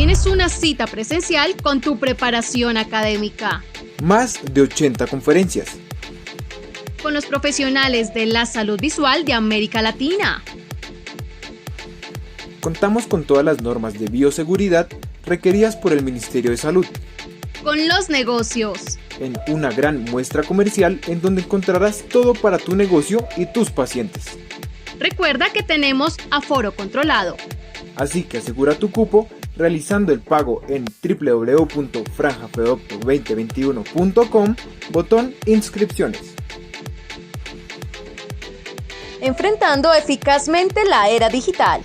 tienes una cita presencial con tu preparación académica. Más de 80 conferencias. Con los profesionales de la salud visual de América Latina. Contamos con todas las normas de bioseguridad requeridas por el Ministerio de Salud. Con los negocios. En una gran muestra comercial en donde encontrarás todo para tu negocio y tus pacientes. Recuerda que tenemos aforo controlado. Así que asegura tu cupo realizando el pago en www.franjafeopto2021.com, botón inscripciones. Enfrentando eficazmente la era digital.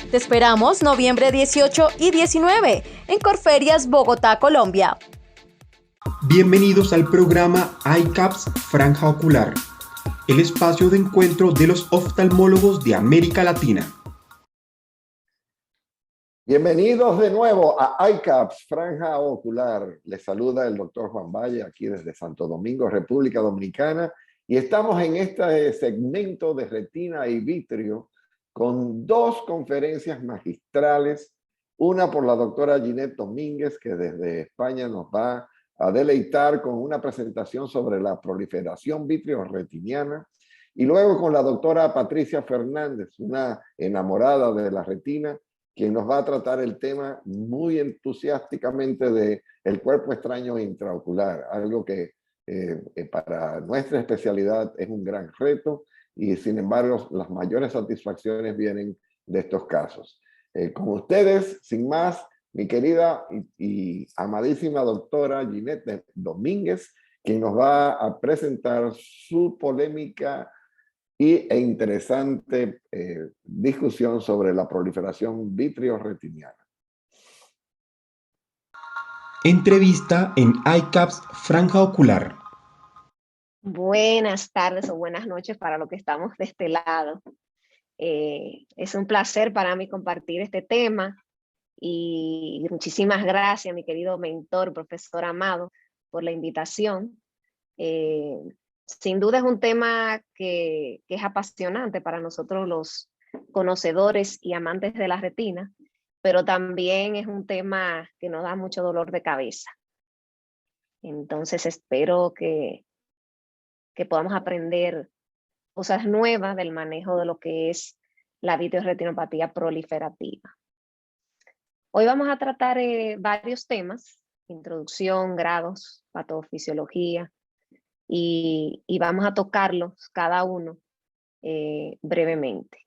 Te esperamos noviembre 18 y 19 en Corferias, Bogotá, Colombia. Bienvenidos al programa iCaps Franja Ocular, el espacio de encuentro de los oftalmólogos de América Latina. Bienvenidos de nuevo a iCaps Franja Ocular. Les saluda el doctor Juan Valle aquí desde Santo Domingo, República Dominicana, y estamos en este segmento de retina y vitrio con dos conferencias magistrales, una por la doctora Ginette Domínguez, que desde España nos va a deleitar con una presentación sobre la proliferación vitreoretiniana, y luego con la doctora Patricia Fernández, una enamorada de la retina, quien nos va a tratar el tema muy entusiásticamente de el cuerpo extraño intraocular, algo que para nuestra especialidad es un gran reto, y sin embargo las mayores satisfacciones vienen de estos casos. Con ustedes, sin más, mi querida y amadísima doctora Ginette Domínguez, quien nos va a presentar su polémica e interesante discusión sobre la proliferación vitreoretiniana. Entrevista en iCaps Franja Ocular. Buenas tardes o buenas noches para los que estamos de este lado. Es un placer para mí compartir este tema y muchísimas gracias, mi querido mentor, profesor Amado, por la invitación. Sin duda es un tema que es apasionante para nosotros los conocedores y amantes de la retina, pero también es un tema que nos da mucho dolor de cabeza. Entonces espero que podamos aprender cosas nuevas del manejo de lo que es la vitreoretinopatía proliferativa. Hoy vamos a tratar varios temas: introducción, grados, patofisiología, y vamos a tocarlos cada uno brevemente.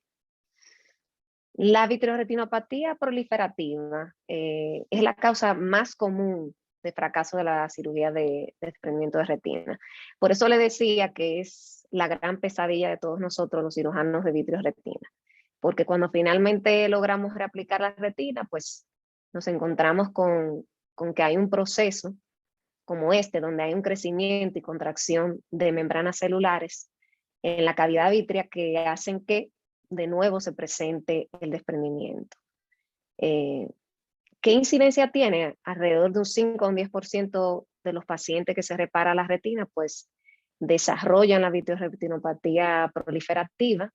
La vitreoretinopatía proliferativa es la causa más común de fracaso de la cirugía de desprendimiento de retina. Por eso le decía que es la gran pesadilla de todos nosotros los cirujanos de vitreoretina, porque cuando finalmente logramos reaplicar la retina, pues nos encontramos con que hay un proceso como este, donde hay un crecimiento y contracción de membranas celulares en la cavidad vítrea que hacen que de nuevo se presente el desprendimiento. ¿Qué incidencia tiene? Alrededor de un 5 o un 10% de los pacientes que se repara la retina, pues desarrollan la vitreoretinopatía proliferativa,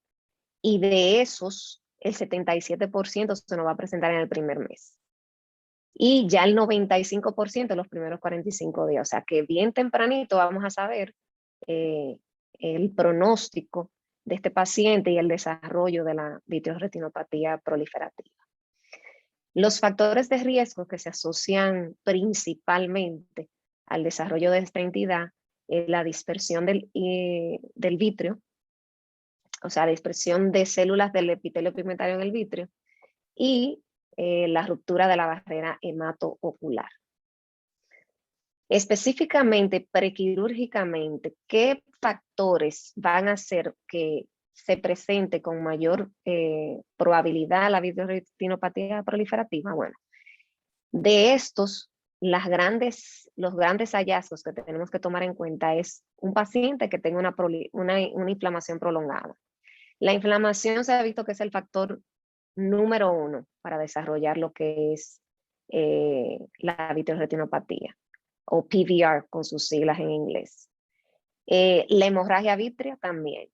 y de esos, el 77% se nos va a presentar en el primer mes. Y ya el 95% en los primeros 45 días. O sea que bien tempranito vamos a saber el pronóstico de este paciente y el desarrollo de la vitreoretinopatía proliferativa. Los factores de riesgo que se asocian principalmente al desarrollo de esta entidad es la dispersión del vítreo, o sea, dispersión de células del epitelio pigmentario en el vítreo, y la ruptura de la barrera hematoocular. Específicamente, prequirúrgicamente, ¿qué factores van a hacer que se presente con mayor probabilidad la vitreoretinopatía proliferativa? Bueno, de estos, los grandes hallazgos que tenemos que tomar en cuenta es un paciente que tenga una inflamación prolongada. La inflamación se ha visto que es el factor número 1 para desarrollar lo que es la vitreoretinopatía, o PVR con sus siglas en inglés. La hemorragia vítrea también.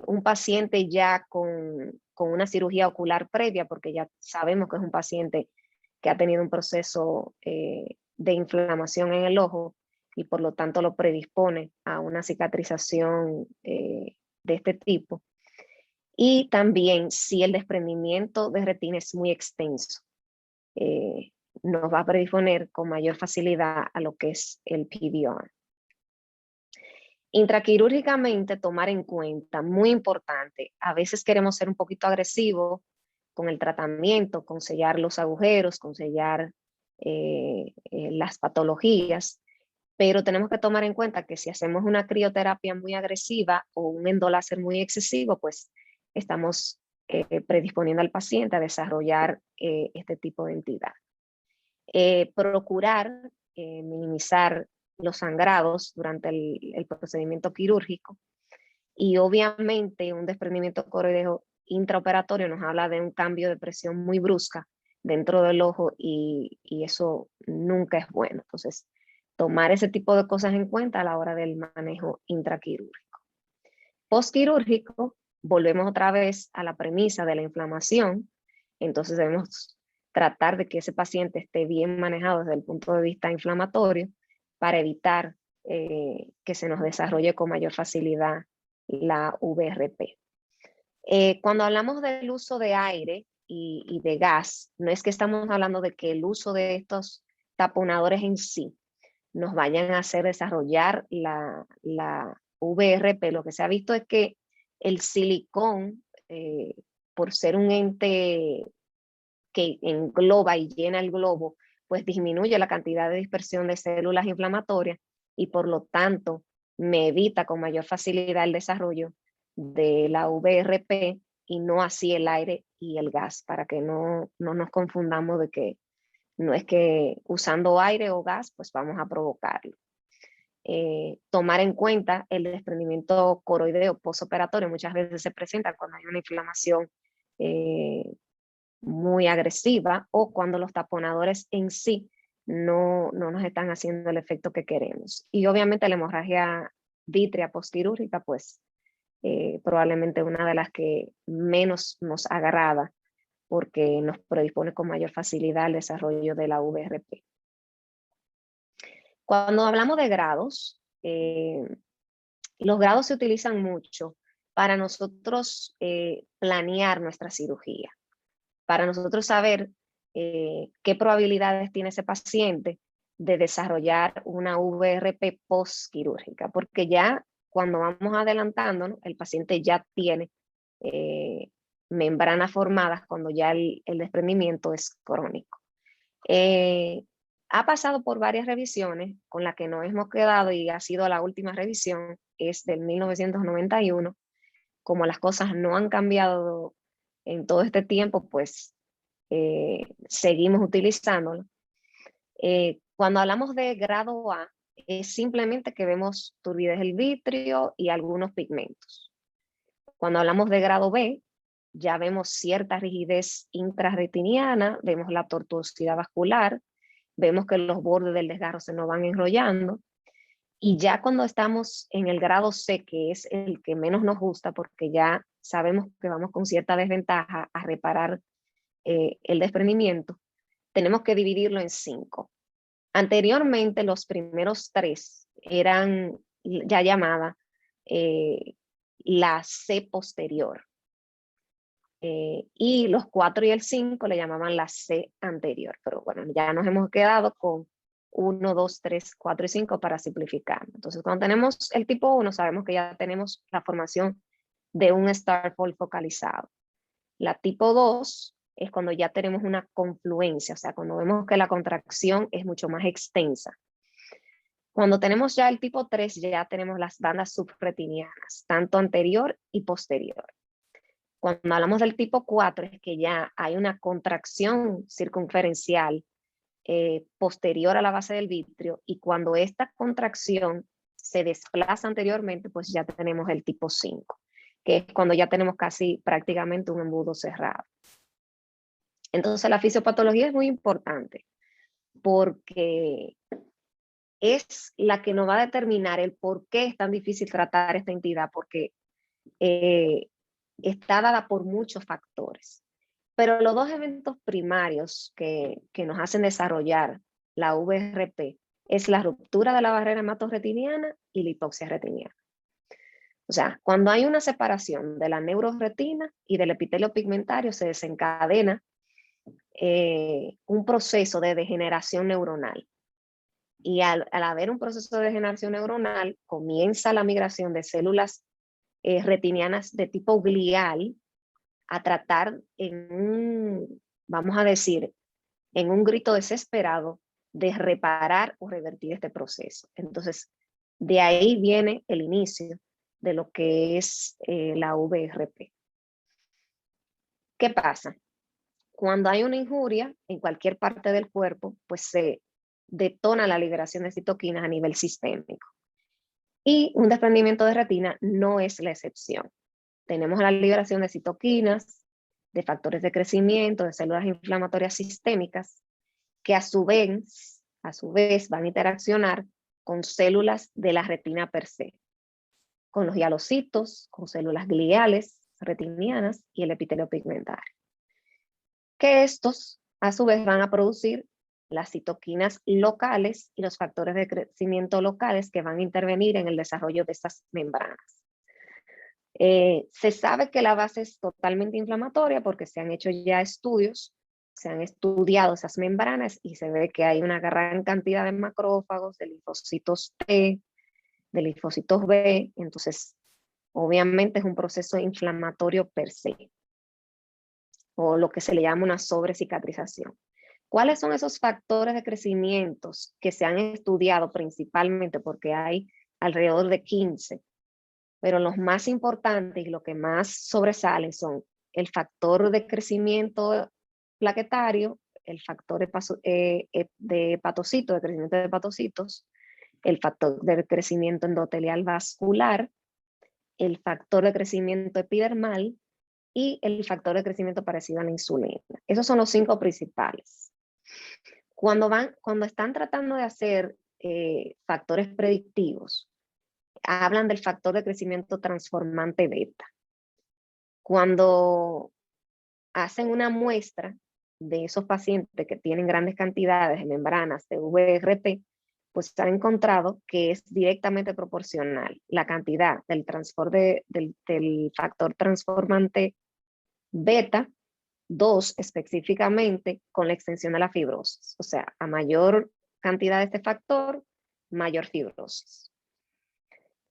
Un paciente ya con una cirugía ocular previa, porque ya sabemos que es un paciente que ha tenido un proceso de inflamación en el ojo y por lo tanto lo predispone a una cicatrización de este tipo. Y también si el desprendimiento de retina es muy extenso, nos va a predisponer con mayor facilidad a lo que es el PVR. Intraquirúrgicamente, tomar en cuenta, muy importante, a veces queremos ser un poquito agresivos con el tratamiento, con sellar los agujeros, con sellar las patologías, pero tenemos que tomar en cuenta que si hacemos una crioterapia muy agresiva o un endoláser muy excesivo, pues estamos predisponiendo al paciente a desarrollar este tipo de entidad. Procurar minimizar los sangrados durante el procedimiento quirúrgico, y obviamente un desprendimiento coroideo intraoperatorio nos habla de un cambio de presión muy brusca dentro del ojo y eso nunca es bueno. Entonces, tomar ese tipo de cosas en cuenta a la hora del manejo intraquirúrgico. Postquirúrgico, volvemos otra vez a la premisa de la inflamación. Entonces debemos tratar de que ese paciente esté bien manejado desde el punto de vista inflamatorio para evitar que se nos desarrolle con mayor facilidad la VRP. Cuando hablamos del uso de aire y de gas, no es que estamos hablando de que el uso de estos taponadores en sí nos vayan a hacer desarrollar la VRP. Lo que se ha visto es que el silicón, por ser un ente que engloba y llena el globo, pues disminuye la cantidad de dispersión de células inflamatorias y por lo tanto me evita con mayor facilidad el desarrollo de la VRP y no así el aire y el gas, para que no nos confundamos de que no es que usando aire o gas pues vamos a provocarlo. Tomar en cuenta el desprendimiento coroideo postoperatorio muchas veces se presenta cuando hay una inflamación muy agresiva o cuando los taponadores en sí no nos están haciendo el efecto que queremos. Y obviamente la hemorragia vítrea postquirúrgica, pues probablemente una de las que menos nos agrada porque nos predispone con mayor facilidad al desarrollo de la VRP. Cuando hablamos de grados, los grados se utilizan mucho para nosotros planear nuestra cirugía, para nosotros saber qué probabilidades tiene ese paciente de desarrollar una VRP postquirúrgica, porque ya cuando vamos adelantándonos, el paciente ya tiene membranas formadas cuando ya el desprendimiento es crónico. Ha pasado por varias revisiones, con la que nos hemos quedado y ha sido la última revisión, es del 1991. Como las cosas no han cambiado en todo este tiempo, pues seguimos utilizándolo. Cuando hablamos de grado A, es simplemente que vemos turbidez del vitrio y algunos pigmentos. Cuando hablamos de grado B, ya vemos cierta rigidez intrarretiniana, vemos la tortuosidad vascular, vemos que los bordes del desgarro se nos van enrollando. Y ya cuando estamos en el grado C, que es el que menos nos gusta, porque ya sabemos que vamos con cierta desventaja a reparar el desprendimiento, tenemos que dividirlo en 5. Anteriormente los primeros 3 eran ya llamada la C posterior. Y los 4 y el 5 le llamaban la C anterior. Pero bueno, ya nos hemos quedado con 1, 2, 3, 4 y 5 para simplificar. Entonces cuando tenemos el tipo 1 sabemos que ya tenemos la formación de un star fold focalizado. La tipo 2 es cuando ya tenemos una confluencia, o sea, cuando vemos que la contracción es mucho más extensa. Cuando tenemos ya el tipo 3, ya tenemos las bandas subretinianas, tanto anterior y posterior. Cuando hablamos del tipo 4, es que ya hay una contracción circunferencial posterior a la base del vitrio, y cuando esta contracción se desplaza anteriormente, pues ya tenemos el tipo 5, que es cuando ya tenemos casi prácticamente un embudo cerrado. Entonces la fisiopatología es muy importante porque es la que nos va a determinar el por qué es tan difícil tratar esta entidad, porque está dada por muchos factores. Pero los dos eventos primarios que nos hacen desarrollar la VRP es la ruptura de la barrera hematorretiniana y la hipoxia retiniana. O sea, cuando hay una separación de la neuroretina y del epitelio pigmentario, se desencadena un proceso de degeneración neuronal. Y al haber un proceso de degeneración neuronal, comienza la migración de células retinianas de tipo glial a tratar vamos a decir, en un grito desesperado de reparar o revertir este proceso. Entonces, de ahí viene el inicio de lo que es la VRP. ¿Qué pasa? Cuando hay una injuria en cualquier parte del cuerpo, pues se detona la liberación de citoquinas a nivel sistémico. Y un desprendimiento de retina no es la excepción. Tenemos la liberación de citoquinas, de factores de crecimiento, de células inflamatorias sistémicas, que a su vez van a interaccionar con células de la retina per se, con los hialocitos, con células gliales retinianas y el epitelio pigmentario. Que estos, a su vez, van a producir las citoquinas locales y los factores de crecimiento locales que van a intervenir en el desarrollo de estas membranas. Se sabe que la base es totalmente inflamatoria porque se han hecho ya estudios, se han estudiado esas membranas y se ve que hay una gran cantidad de macrófagos, de linfocitos T, de linfocitos B, entonces obviamente es un proceso inflamatorio per se, o lo que se le llama una sobrecicatrización. ¿Cuáles son esos factores de crecimiento que se han estudiado principalmente? Porque hay alrededor de 15, pero los más importantes y lo que más sobresalen son el factor de crecimiento plaquetario, el factor de hepatocitos, de crecimiento de hepatocitos, el factor de crecimiento endotelial vascular, el factor de crecimiento epidermal y el factor de crecimiento parecido a la insulina. Esos son los 5 principales. Cuando están tratando de hacer factores predictivos, hablan del factor de crecimiento transformante beta. Cuando hacen una muestra de esos pacientes que tienen grandes cantidades de membranas de VRP, pues se ha encontrado que es directamente proporcional la cantidad del factor transformante beta 2 específicamente con la extensión de la fibrosis. O sea, a mayor cantidad de este factor, mayor fibrosis.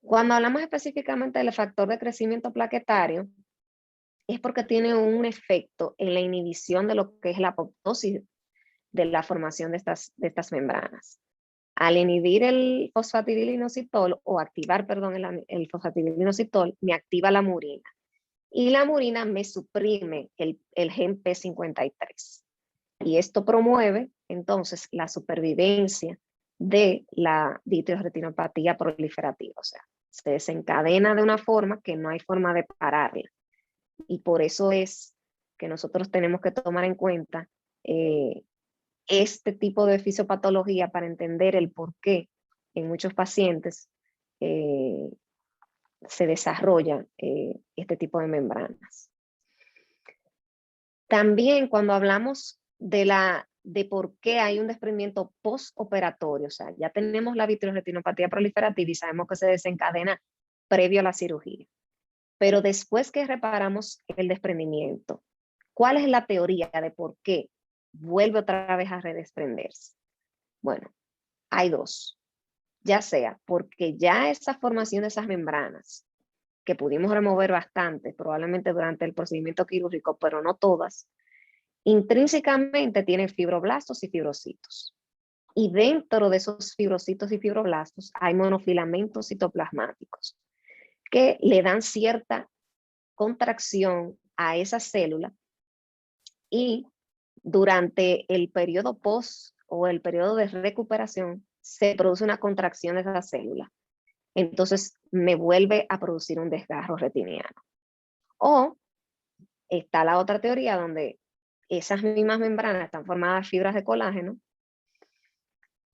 Cuando hablamos específicamente del factor de crecimiento plaquetario, es porque tiene un efecto en la inhibición de lo que es la apoptosis de la formación de estas membranas. Al inhibir el fosfatidilinositol o activar, perdón, el fosfatidilinositol, me activa la murina. Y la murina me suprime el gen P53. Y esto promueve entonces la supervivencia de la vitreoretinopatía proliferativa. O sea, se desencadena de una forma que no hay forma de pararla. Y por eso es que nosotros tenemos que tomar en cuenta este tipo de fisiopatología para entender el por qué en muchos pacientes se desarrolla este tipo de membranas. También cuando hablamos de por qué hay un desprendimiento postoperatorio, o sea, ya tenemos la vitreoretinopatía proliferativa y sabemos que se desencadena previo a la cirugía. Pero después que reparamos el desprendimiento, ¿cuál es la teoría de por qué vuelve otra vez a redesprenderse? Bueno, hay 2. Ya sea porque ya esa formación de esas membranas, que pudimos remover bastante, probablemente durante el procedimiento quirúrgico, pero no todas, intrínsecamente tienen fibroblastos y fibrocitos. Y dentro de esos fibrocitos y fibroblastos hay monofilamentos citoplasmáticos que le dan cierta contracción a esa célula y durante el periodo post o el periodo de recuperación se produce una contracción de esa célula. Entonces me vuelve a producir un desgarro retiniano. O está la otra teoría donde esas mismas membranas están formadas de fibras de colágeno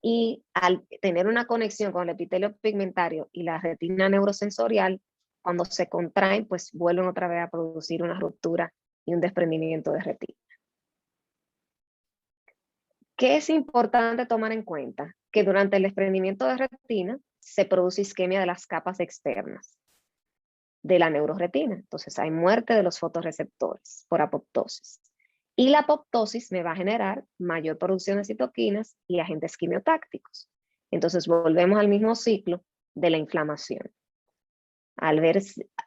y al tener una conexión con el epitelio pigmentario y la retina neurosensorial, cuando se contraen, pues vuelven otra vez a producir una ruptura y un desprendimiento de retina. ¿Qué es importante tomar en cuenta? Que durante el desprendimiento de retina se produce isquemia de las capas externas de la neuroretina. Entonces hay muerte de los fotorreceptores por apoptosis. Y la apoptosis me va a generar mayor producción de citoquinas y agentes quimiotácticos. Entonces volvemos al mismo ciclo de la inflamación. Al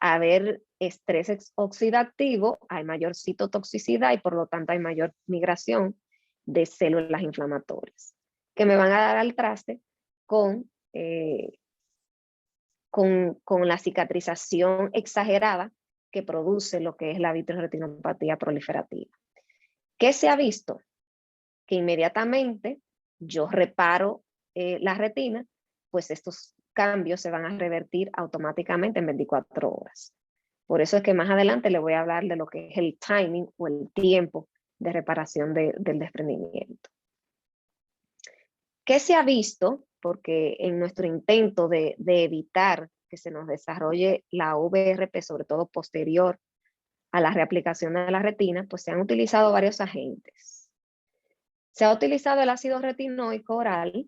haber estrés oxidativo, hay mayor citotoxicidad y por lo tanto hay mayor migración de células inflamatorias que me van a dar al traste con la cicatrización exagerada que produce lo que es la vitreoretinopatía proliferativa. ¿Qué se ha visto? Que inmediatamente yo reparo la retina, pues estos cambios se van a revertir automáticamente en 24 horas. Por eso es que más adelante le voy a hablar de lo que es el timing o el tiempo de reparación del desprendimiento. ¿Qué se ha visto? Porque en nuestro intento de evitar que se nos desarrolle la VRP, sobre todo posterior a la reaplicación de la retina, pues se han utilizado varios agentes. Se ha utilizado el ácido retinoico oral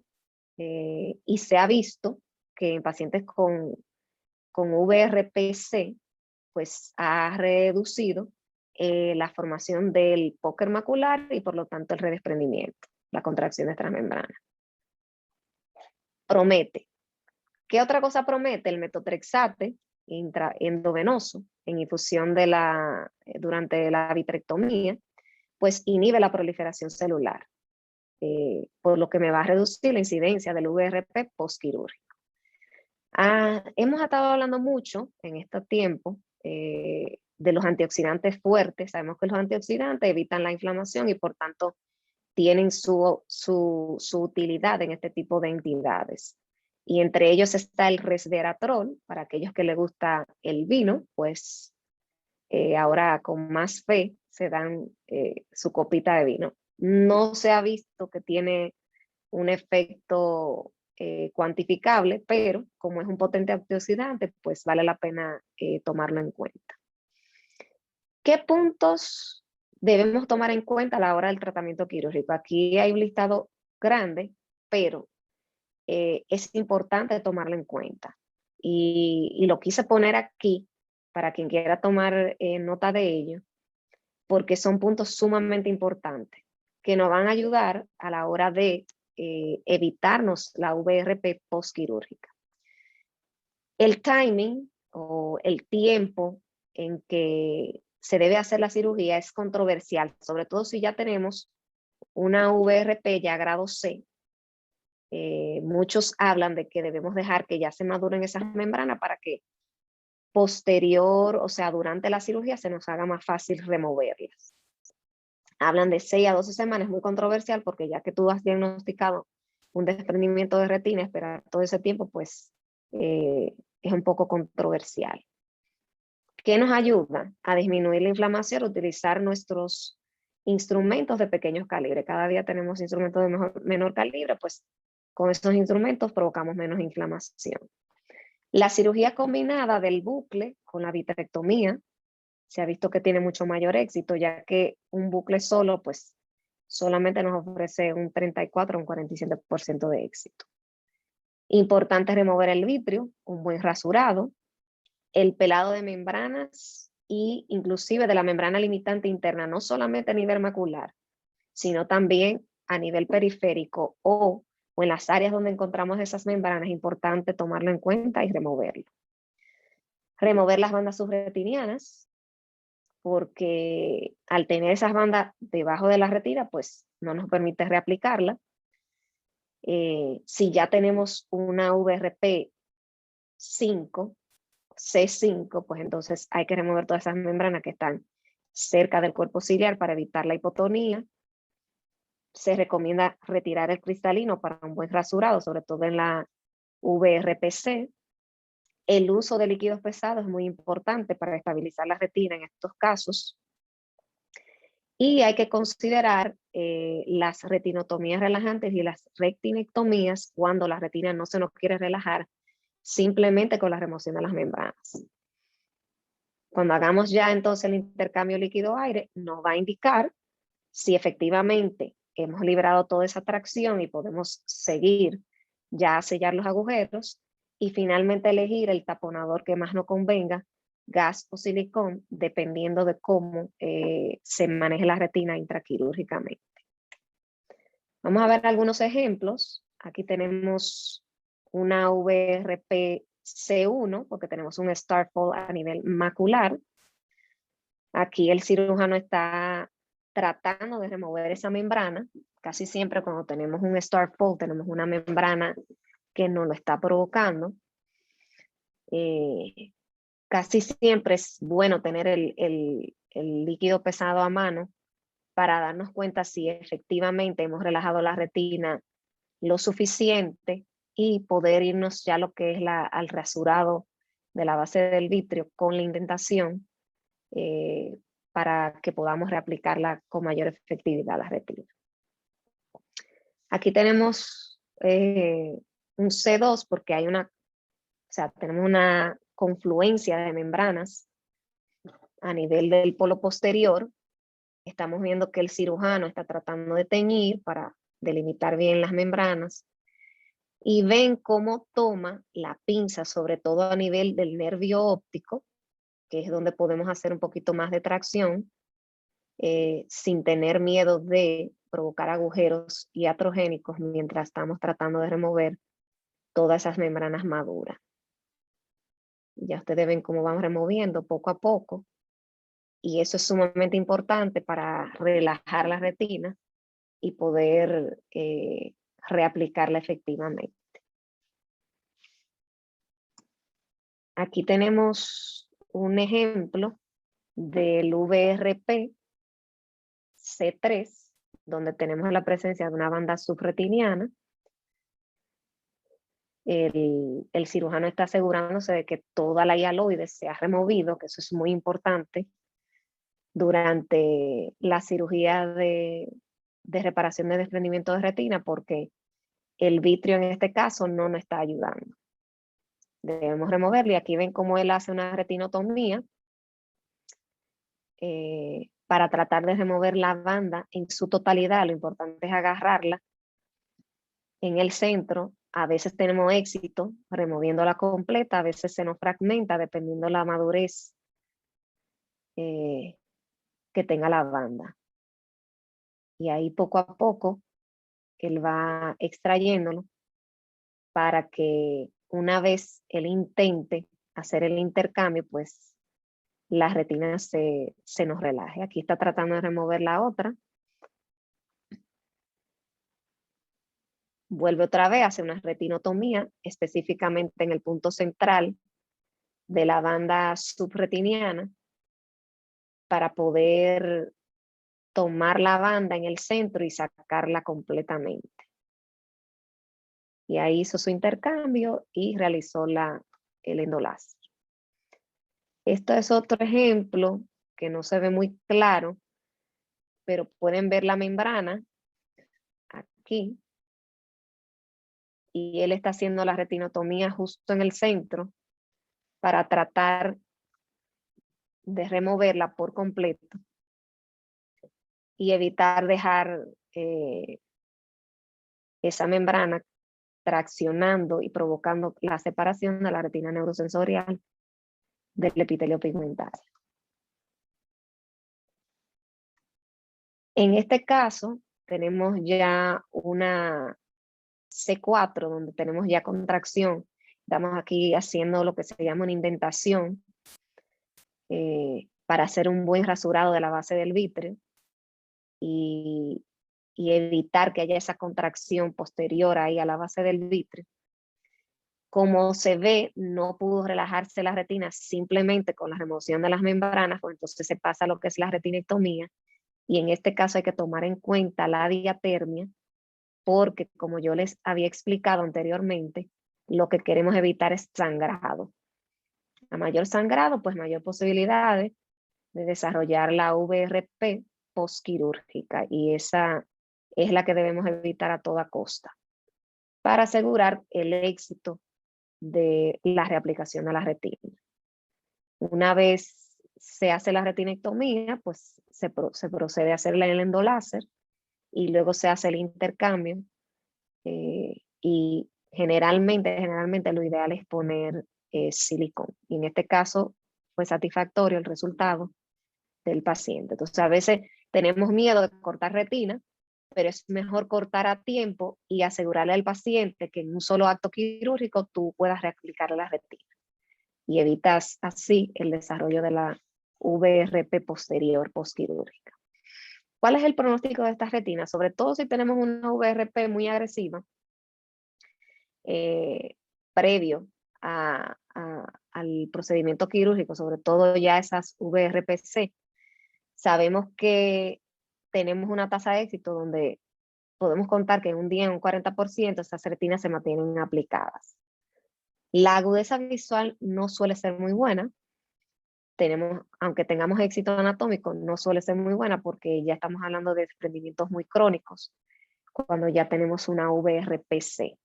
y se ha visto que en pacientes con VRPC, pues ha reducido la formación del póquer macular y por lo tanto el redesprendimiento, la contracción extramembrana. Promete. ¿Qué otra cosa promete? El metotrexate endovenoso en infusión durante la vitrectomía, pues inhibe la proliferación celular, por lo que me va a reducir la incidencia del VRP postquirúrgico. Hemos estado hablando mucho en este tiempo de los antioxidantes fuertes. Sabemos que los antioxidantes evitan la inflamación y por tanto tienen su utilidad en este tipo de entidades. Y entre ellos está el resveratrol, para aquellos que les gusta el vino, pues ahora con más fe se dan su copita de vino. No se ha visto que tiene un efecto cuantificable, pero como es un potente antioxidante, pues vale la pena tomarlo en cuenta. ¿Qué puntos debemos tomar en cuenta a la hora del tratamiento quirúrgico? Aquí hay un listado grande, pero es importante tomarlo en cuenta. Y lo quise poner aquí para quien quiera tomar nota de ello, porque son puntos sumamente importantes que nos van a ayudar a la hora de evitarnos la VRP postquirúrgica. El timing o el tiempo en que se debe hacer la cirugía es controversial, sobre todo si ya tenemos una VRP ya grado C. Muchos hablan de que debemos dejar que ya se maduren esas membranas para que posterior, o sea, durante la cirugía se nos haga más fácil removerlas. Hablan de 6 a 12 semanas, es muy controversial porque ya que tú has diagnosticado un desprendimiento de retina, esperar todo ese tiempo, pues es un poco controversial. ¿Qué nos ayuda a disminuir la inflamación? Utilizar nuestros instrumentos de pequeños calibres. Cada día tenemos instrumentos de menor calibre, pues con estos instrumentos provocamos menos inflamación. La cirugía combinada del bucle con la vitrectomía se ha visto que tiene mucho mayor éxito, ya que un bucle solo, pues solamente nos ofrece un 34 o un 47% de éxito. Importante remover el vitrio, un buen rasurado, el pelado de membranas e inclusive de la membrana limitante interna, no solamente a nivel macular, sino también a nivel periférico o en las áreas donde encontramos esas membranas. Es importante tomarlo en cuenta y removerlo. Remover las bandas subretinianas, porque al tener esas bandas debajo de la retina, pues no nos permite reaplicarla. Si ya tenemos una VRP 5, C5, pues entonces hay que remover todas esas membranas que están cerca del cuerpo ciliar para evitar la hipotonía. Se recomienda retirar el cristalino para un buen rasurado, sobre todo en la VRPC. El uso de líquidos pesados es muy importante para estabilizar la retina en estos casos. Y hay que considerar las retinotomías relajantes y las retinectomías cuando la retina no se nos quiere relajar, simplemente con la remoción de las membranas. Cuando hagamos ya entonces el intercambio líquido-aire, nos va a indicar si efectivamente hemos liberado toda esa tracción y podemos seguir ya a sellar los agujeros y finalmente elegir el taponador que más nos convenga, gas o silicón, dependiendo de cómo se maneje la retina intraquirúrgicamente. Vamos a ver algunos ejemplos. Aquí tenemos una VRP C1 porque tenemos un Starfall a nivel macular. Aquí el cirujano está tratando de remover esa membrana. Casi siempre cuando tenemos un Starfall tenemos una membrana que nos lo está provocando. Casi siempre es bueno tener el líquido pesado a mano para darnos cuenta si efectivamente hemos relajado la retina lo suficiente y poder irnos ya a lo que es al rasurado de la base del vitrio con la indentación para que podamos reaplicarla con mayor efectividad a la retina. Aquí tenemos un C2 porque hay tenemos una confluencia de membranas a nivel del polo posterior. Estamos viendo que el cirujano está tratando de teñir para delimitar bien las membranas y ven cómo toma la pinza, sobre todo a nivel del nervio óptico, que es donde podemos hacer un poquito más de tracción, sin tener miedo de provocar agujeros iatrogénicos mientras estamos tratando de remover todas esas membranas maduras. Ya ustedes ven cómo van removiendo poco a poco. Y eso es sumamente importante para relajar la retina y poder reaplicarla efectivamente. Aquí tenemos un ejemplo del VRP C3, donde tenemos la presencia de una banda subretiniana. El cirujano está asegurándose de que toda la hialoide se ha removido, que eso es muy importante durante la cirugía de reparación de desprendimiento de retina, porque el vitrio en este caso no nos está ayudando. Debemos removerlo y aquí ven cómo él hace una retinotomía para tratar de remover la banda en su totalidad. Lo importante es agarrarla en el centro. A veces tenemos éxito removiéndola completa, a veces se nos fragmenta dependiendo de la madurez que tenga la banda. Y ahí poco a poco él va extrayéndolo para que una vez él intente hacer el intercambio, pues la retina se nos relaje. Aquí está tratando de remover la otra. Vuelve otra vez, hace una retinotomía, específicamente en el punto central de la banda subretiniana, para poder tomar la banda en el centro y sacarla completamente. Y ahí hizo su intercambio y realizó el endoláser. Esto es otro ejemplo que no se ve muy claro, pero pueden ver la membrana aquí. Y él está haciendo la retinotomía justo en el centro para tratar de removerla por completo y evitar dejar esa membrana traccionando y provocando la separación de la retina neurosensorial del epitelio pigmentario. En este caso tenemos ya una C4 donde tenemos ya contracción. Estamos aquí haciendo lo que se llama una indentación para hacer un buen rasurado de la base del vitrio y evitar que haya esa contracción posterior ahí a la base del vitrio. Como se ve, no pudo relajarse la retina simplemente con la remoción de las membranas, pues entonces se pasa a lo que es la retinectomía. Y en este caso hay que tomar en cuenta la diatermia, porque como yo les había explicado anteriormente, lo que queremos evitar es sangrado. A mayor sangrado, pues mayor posibilidades de desarrollar la VRP postquirúrgica, y esa es la que debemos evitar a toda costa para asegurar el éxito de la reaplicación a la retina. Una vez se hace la retinectomía, pues se procede a hacerle el endoláser y luego se hace el intercambio. Y generalmente lo ideal es poner silicón. Y en este caso fue satisfactorio el resultado del paciente. Entonces a veces tenemos miedo de cortar retina, pero es mejor cortar a tiempo y asegurarle al paciente que en un solo acto quirúrgico tú puedas reaplicar la retina. Y evitas así el desarrollo de la VRP posterior postquirúrgica. ¿Cuál es el pronóstico de estas retinas? Sobre todo si tenemos una VRP muy agresiva, previo al procedimiento quirúrgico, sobre todo ya esas VRPC, sabemos que tenemos una tasa de éxito donde podemos contar que en un día, en un 40%, estas retinas se mantienen aplicadas. La agudeza visual no suele ser muy buena. Aunque tengamos éxito anatómico, no suele ser muy buena porque ya estamos hablando de desprendimientos muy crónicos cuando ya tenemos una VRPC.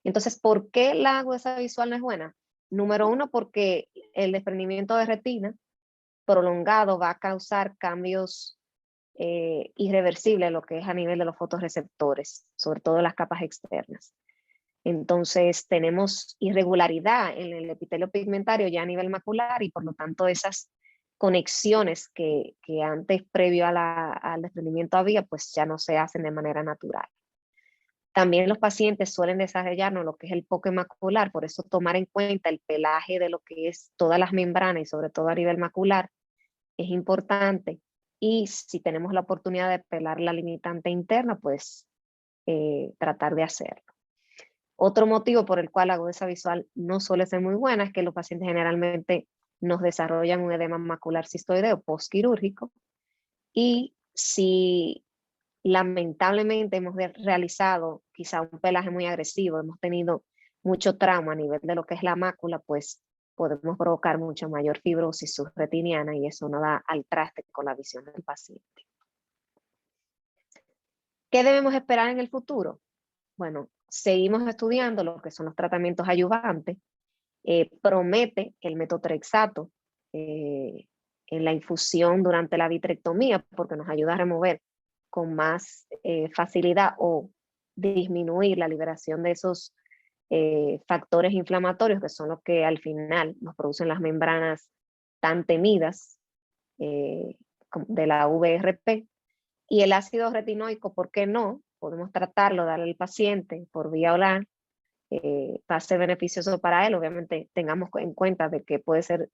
Entonces, ¿por qué la agudeza visual no es buena? Número uno, porque el desprendimiento de retina prolongado va a causar cambios irreversibles, lo que es a nivel de los fotorreceptores, sobre todo en las capas externas. Entonces tenemos irregularidad en el epitelio pigmentario ya a nivel macular y por lo tanto esas conexiones que antes previo al desprendimiento había, pues ya no se hacen de manera natural. También los pacientes suelen desarrollarnos lo que es el poque macular, por eso tomar en cuenta el pelaje de lo que es todas las membranas y sobre todo a nivel macular es importante. Y si tenemos la oportunidad de pelar la limitante interna, pues tratar de hacerlo. Otro motivo por el cual la agudeza visual no suele ser muy buena es que los pacientes generalmente nos desarrollan un edema macular cistoideo postquirúrgico y si lamentablemente hemos realizado quizá un pelaje muy agresivo, hemos tenido mucho trauma a nivel de lo que es la mácula, pues podemos provocar mucha mayor fibrosis subretiniana y eso no da al traste con la visión del paciente. ¿Qué debemos esperar en el futuro? Bueno, seguimos estudiando lo que son los tratamientos adyuvantes. Promete el metotrexato en la infusión durante la vitrectomía porque nos ayuda a remover con más facilidad o disminuir la liberación de esos factores inflamatorios que son los que al final nos producen las membranas tan temidas de la VRP. Y el ácido retinoico, ¿por qué no? Podemos tratarlo, darle al paciente por vía oral, va a ser beneficioso para él. Obviamente tengamos en cuenta de que puede ser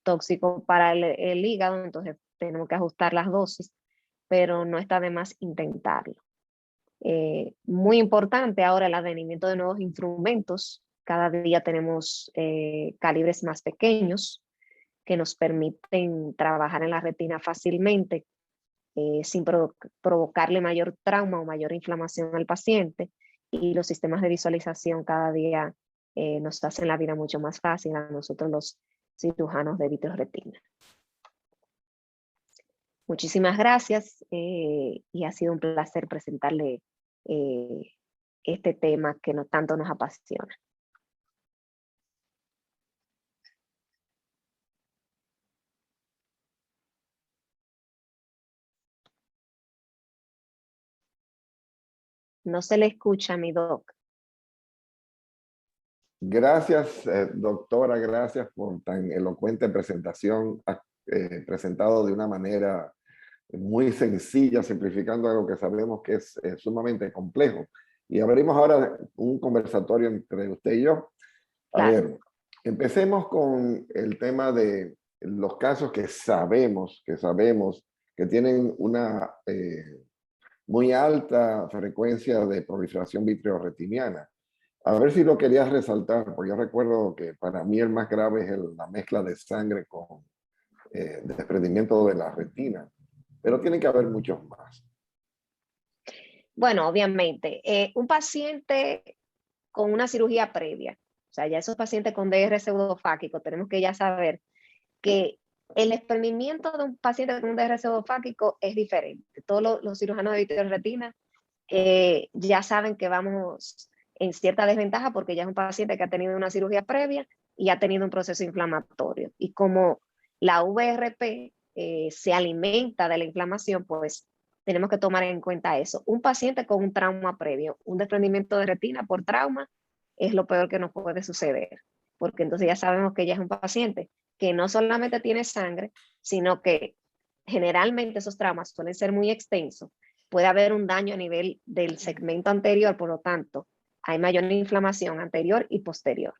tóxico para el hígado, entonces tenemos que ajustar las dosis, pero no está de más intentarlo. Muy importante ahora el advenimiento de nuevos instrumentos. Cada día tenemos calibres más pequeños que nos permiten trabajar en la retina fácilmente sin provocarle mayor trauma o mayor inflamación al paciente, y los sistemas de visualización cada día nos hacen la vida mucho más fácil a nosotros los cirujanos de vitrorretina. Muchísimas gracias y ha sido un placer presentarle este tema que tanto nos apasiona. No se le escucha, mi doc. Gracias, doctora, gracias por tan elocuente presentación, presentado de una manera muy sencilla, simplificando algo que sabemos que es sumamente complejo. Y abrimos ahora un conversatorio entre usted y yo. A ver, empecemos con el tema de los casos que sabemos que tienen una muy alta frecuencia de proliferación vitreoretiniana. A ver si lo querías resaltar, porque yo recuerdo que para mí el más grave es la mezcla de sangre con desprendimiento de la retina, pero tiene que haber muchos más. Bueno, obviamente, un paciente con una cirugía previa, o sea, ya esos pacientes con DR pseudofáquico, tenemos que ya saber que el desprendimiento de un paciente con un DR pseudofáquico es diferente. Todos los cirujanos de vitrorretina ya saben que vamos en cierta desventaja porque ya es un paciente que ha tenido una cirugía previa y ha tenido un proceso inflamatorio. Y como la VRP se alimenta de la inflamación, pues tenemos que tomar en cuenta eso. Un paciente con un trauma previo, un desprendimiento de retina por trauma, es lo peor que nos puede suceder, porque entonces ya sabemos que ya es un paciente que no solamente tiene sangre, sino que generalmente esos traumas suelen ser muy extensos. Puede haber un daño a nivel del segmento anterior, por lo tanto, hay mayor inflamación anterior y posterior.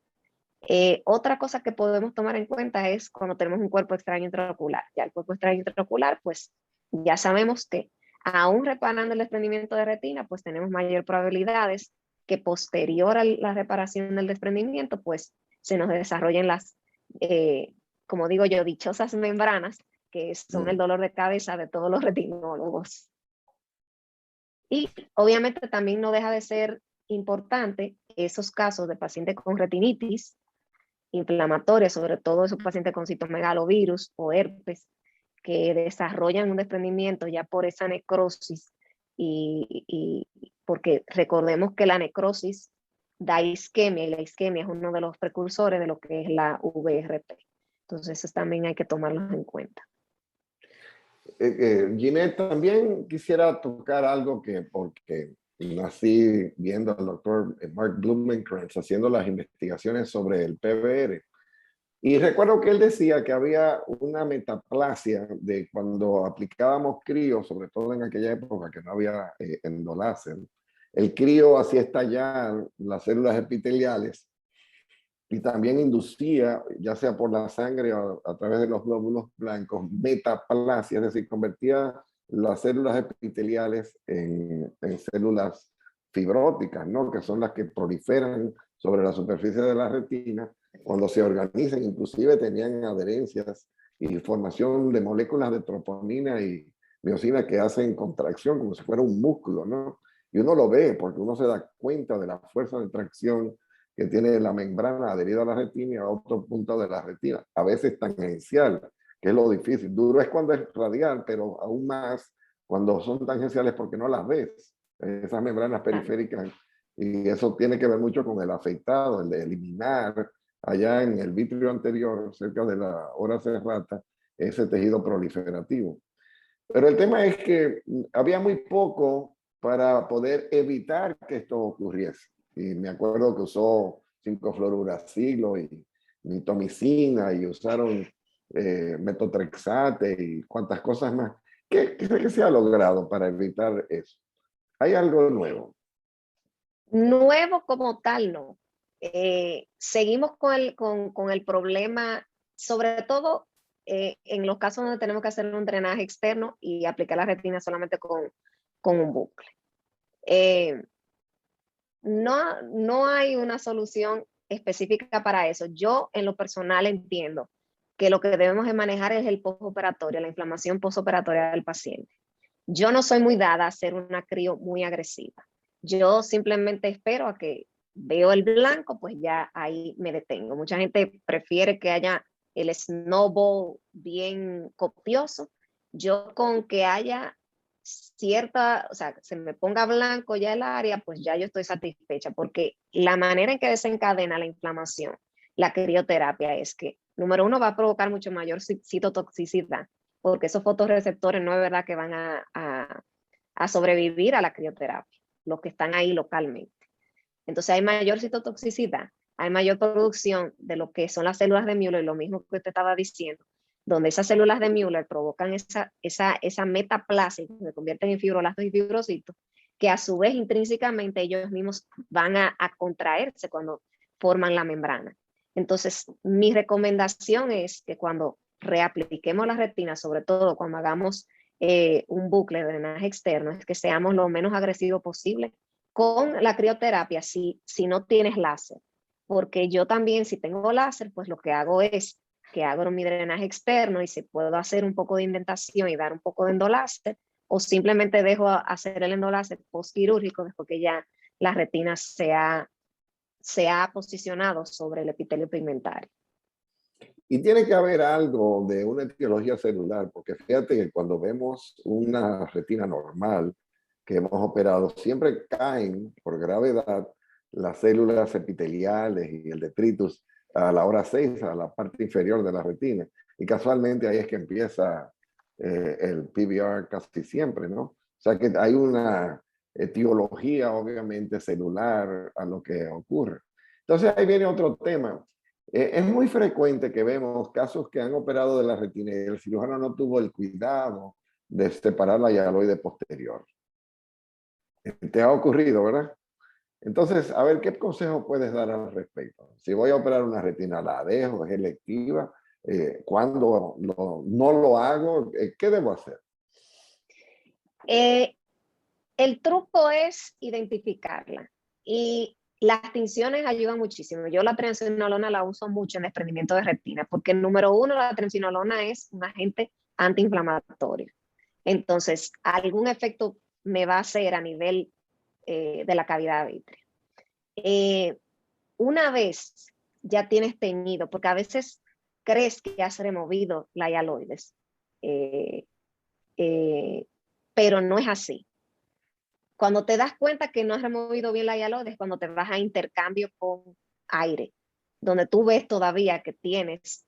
Otra cosa que podemos tomar en cuenta es cuando tenemos un cuerpo extraño intraocular. Ya el cuerpo extraño intraocular, pues ya sabemos que aún reparando el desprendimiento de retina, pues tenemos mayor probabilidades que posterior a la reparación del desprendimiento, pues se nos desarrollen las, como digo yo, dichosas membranas, que son el dolor de cabeza de todos los retinólogos. Y obviamente también no deja de ser importante esos casos de pacientes con retinitis inflamatoria, sobre todo esos pacientes con citomegalovirus o herpes, que desarrollan un desprendimiento ya por esa necrosis, y porque recordemos que la necrosis da isquemia, y la isquemia es uno de los precursores de lo que es la VRP. Entonces eso también hay que tomarlo en cuenta. Ginette, también quisiera tocar algo que, porque nací viendo al doctor Mark Blumenkranz haciendo las investigaciones sobre el PBR. Y recuerdo que él decía que había una metaplasia de cuando aplicábamos crío, sobre todo en aquella época que no había endoláser. El crío hacía estallar las células epiteliales y también inducía, ya sea por la sangre o a través de los glóbulos blancos, metaplasia, es decir, convertía las células epiteliales en células fibróticas, ¿no? Que son las que proliferan sobre la superficie de la retina. Cuando se organizan, inclusive tenían adherencias y formación de moléculas de troponina y miosina que hacen contracción como si fuera un músculo, ¿no? Y uno lo ve porque uno se da cuenta de la fuerza de tracción que tiene la membrana adherida a la retina y a otro punto de la retina, a veces tangencial, que es lo difícil. Duro es cuando es radial, pero aún más cuando son tangenciales porque no las ves, esas membranas periféricas, y eso tiene que ver mucho con el afeitado, el de eliminar allá en el vítreo anterior, cerca de la hora serrata, ese tejido proliferativo. Pero el tema es que había muy poco para poder evitar que esto ocurriese. Y me acuerdo que usó 5-fluoruracilo y mitomicina y usaron metotrexate y cuantas cosas más. ¿Qué se ha logrado para evitar eso? ¿Hay algo nuevo? Nuevo como tal, no. Seguimos con el problema, sobre todo en los casos donde tenemos que hacer un drenaje externo y aplicar la retina solamente con un bucle. No hay una solución específica para eso. Yo en lo personal entiendo que lo que debemos de manejar es el postoperatorio, la inflamación postoperatoria del paciente. Yo no soy muy dada a hacer una crío muy agresiva. Yo simplemente espero a que veo el blanco, pues ya ahí me detengo. Mucha gente prefiere que haya el snowball bien copioso. Yo con que haya cierta, o sea, se me ponga blanco ya el área, pues ya yo estoy satisfecha, porque la manera en que desencadena la inflamación, la crioterapia, es que, número uno, va a provocar mucho mayor citotoxicidad, porque esos fotorreceptores no es verdad que van a sobrevivir a la crioterapia, los que están ahí localmente. Entonces hay mayor citotoxicidad, hay mayor producción de lo que son las células de Müller, lo mismo que usted estaba diciendo, donde esas células de Müller provocan esa metaplasia, que se convierten en fibroblastos y fibrocitos, que a su vez intrínsecamente ellos mismos van a contraerse cuando forman la membrana. Entonces, mi recomendación es que cuando reapliquemos la retina, sobre todo cuando hagamos un bucle de drenaje externo, es que seamos lo menos agresivos posible con la crioterapia si no tienes láser. Porque yo también, si tengo láser, pues lo que hago es que hago mi drenaje externo y si puedo hacer un poco de indentación y dar un poco de endoláser, o simplemente dejo hacer el endoláser postquirúrgico después que ya la retina se ha posicionado sobre el epitelio pigmentario. Y tiene que haber algo de una etiología celular, porque fíjate que cuando vemos una retina normal que hemos operado, siempre caen por gravedad las células epiteliales y el detritus a la hora 6, a la parte inferior de la retina. Y casualmente ahí es que empieza el PBR casi siempre, ¿no? sea que hay una etiología, obviamente, celular a lo que ocurre. Entonces ahí viene otro tema. Es muy frecuente que vemos casos que han operado de la retina y el cirujano no tuvo el cuidado de separar la hialoide posterior. Te ha ocurrido, ¿verdad? Entonces, a ver, ¿qué consejo puedes dar al respecto? Si voy a operar una retina, ¿la dejo? ¿Es electiva? ¿Cuándo no lo hago? ¿Qué debo hacer? El truco es identificarla. Y las tinciones ayudan muchísimo. Yo la triamcinolona la uso mucho en desprendimiento de retina, porque número uno, la triamcinolona es un agente antiinflamatorio. Entonces, algún efecto me va a hacer a nivel de la cavidad vítrea. Una vez ya tienes teñido, porque a veces crees que has removido la hialoides, pero no es así. Cuando te das cuenta que no has removido bien la hialoides, cuando te vas a intercambio con aire, donde tú ves todavía que tienes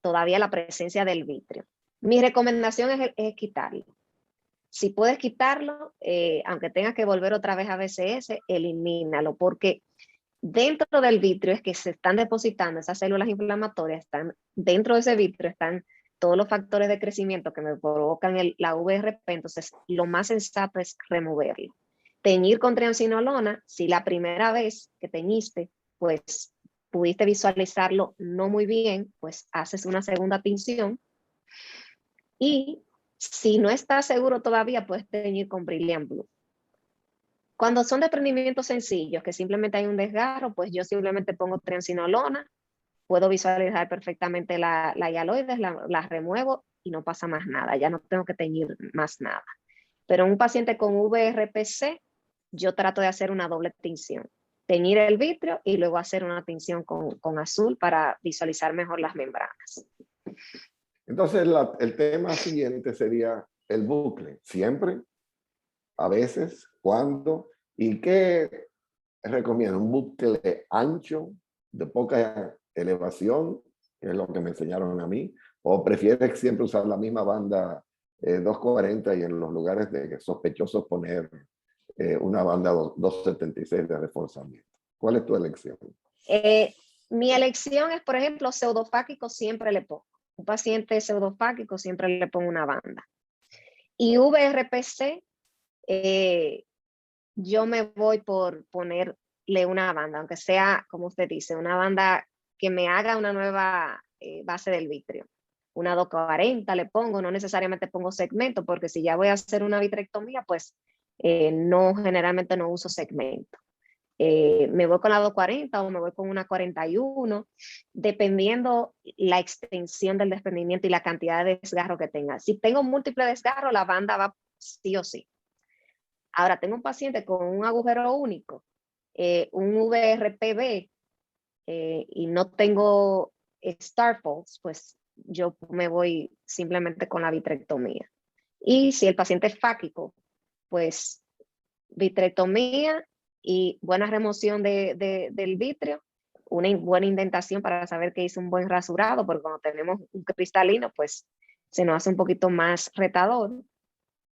todavía la presencia del vítreo. Mi recomendación es quitarlo. Si puedes quitarlo, aunque tengas que volver otra vez a BCS, elimínalo, porque dentro del vítreo es que se están depositando esas células inflamatorias, dentro de ese vítreo están todos los factores de crecimiento que me provocan la VRP, entonces lo más sensato es removerlo. Teñir con triamcinolona, si la primera vez que teñiste, pues pudiste visualizarlo no muy bien, pues haces una segunda tinción. Y si no estás seguro todavía, puedes teñir con Brilliant Blue. Cuando son desprendimientos sencillos, que simplemente hay un desgarro, pues yo simplemente pongo triamcinolona, puedo visualizar perfectamente la hialoides, la remuevo y no pasa más nada, ya no tengo que teñir más nada. Pero en un paciente con VRPC, yo trato de hacer una doble tinción. Teñir el vítreo y luego hacer una tinción con azul para visualizar mejor las membranas. Entonces, el tema siguiente sería el bucle. ¿Siempre? ¿A veces? ¿Cuándo? ¿Y qué recomiendo? ¿Un bucle ancho, de poca elevación, que es lo que me enseñaron a mí? ¿O prefieres siempre usar la misma banda 240 y en los lugares sospechosos poner una banda 276 de reforzamiento? ¿Cuál es tu elección? Mi elección es, por ejemplo, pseudofáquico siempre le pongo. Un paciente pseudofáquico siempre le pongo una banda. Y VRPC, yo me voy por ponerle una banda, aunque sea, como usted dice, una banda que me haga una nueva base del vítreo. Una 240 le pongo, no necesariamente pongo segmento, porque si ya voy a hacer una vitrectomía, pues generalmente no uso segmento. Me voy con la 240 o me voy con una 41, dependiendo la extensión del desprendimiento y la cantidad de desgarro que tenga. Si tengo múltiple desgarro, la banda va sí o sí. Ahora, tengo un paciente con un agujero único, un VRPB, y no tengo star folds, pues yo me voy simplemente con la vitrectomía. Y si el paciente es fáquico, pues vitrectomía y buena remoción del vítreo, una buena indentación para saber que hice un buen rasurado, porque cuando tenemos un cristalino, pues se nos hace un poquito más retador.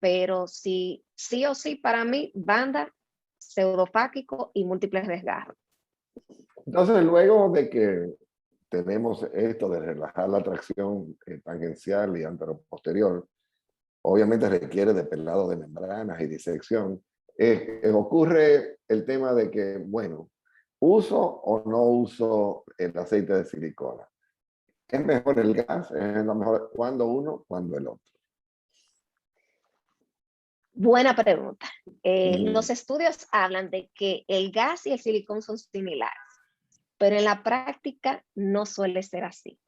Pero sí o sí, para mí, banda, pseudofáquico y múltiples desgarros. Entonces, luego de que tenemos esto de relajar la tracción tangencial y anteroposterior, obviamente requiere de pelado de membranas y disección. Ocurre el tema de que, bueno, ¿uso o no uso el aceite de silicona? ¿Es mejor el gas? ¿Es lo mejor cuando uno, cuando el otro? Buena pregunta. Los estudios hablan de que el gas y el silicón son similares, pero en la práctica no suele ser así.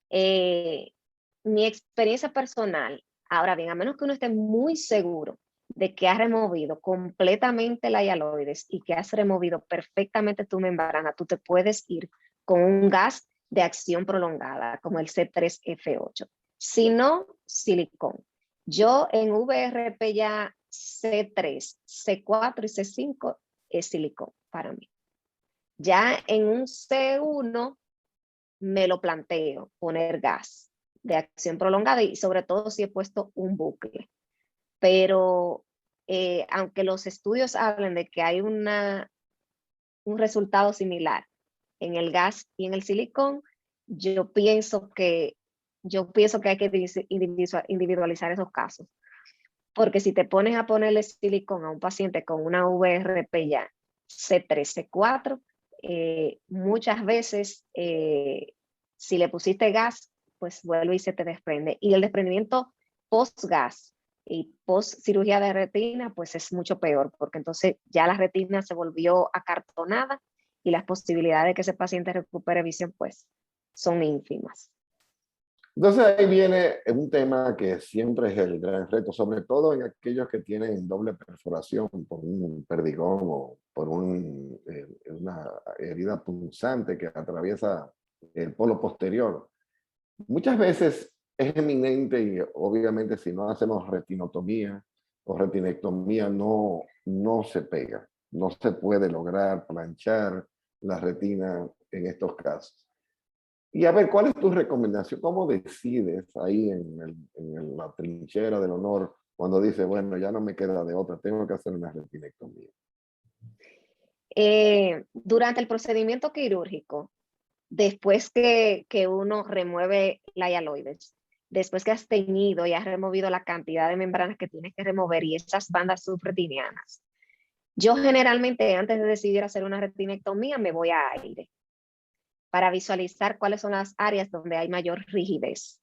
Mi experiencia personal, ahora bien, a menos que uno esté muy seguro de que has removido completamente la hialoides y que has removido perfectamente tu membrana, tú te puedes ir con un gas de acción prolongada, como el C3F8. Si no, silicón. Yo en VRP ya C3, C4 y C5 es silicón para mí. Ya en un C1 me lo planteo, poner gas de acción prolongada y sobre todo si he puesto un bucle. pero aunque los estudios hablen de que hay un resultado similar en el gas y en el silicón, yo pienso que hay que individualizar esos casos. Porque si te pones a ponerle silicón a un paciente con una VRP ya C3, C4, muchas veces si le pusiste gas, pues vuelve y se te desprende. Y el desprendimiento post-gas y post-cirugía de retina, pues es mucho peor, porque entonces ya la retina se volvió acartonada y las posibilidades de que ese paciente recupere visión, pues son ínfimas. Entonces ahí viene un tema que siempre es el gran reto, sobre todo en aquellos que tienen doble perforación por un perdigón o por una herida punzante que atraviesa el polo posterior. Muchas veces es eminente y obviamente si no hacemos retinotomía o retinectomía no se pega, no se puede lograr planchar la retina en estos casos. Y a ver, ¿cuál es tu recomendación? ¿Cómo decides ahí en la trinchera del honor cuando dices, bueno, ya no me queda de otra, tengo que hacer una retinectomía? Durante el procedimiento quirúrgico, después que uno remueve la hialoides, después que has teñido y has removido la cantidad de membranas que tienes que remover y esas bandas subretinianas, yo generalmente antes de decidir hacer una retinectomía me voy a aire para visualizar cuáles son las áreas donde hay mayor rigidez.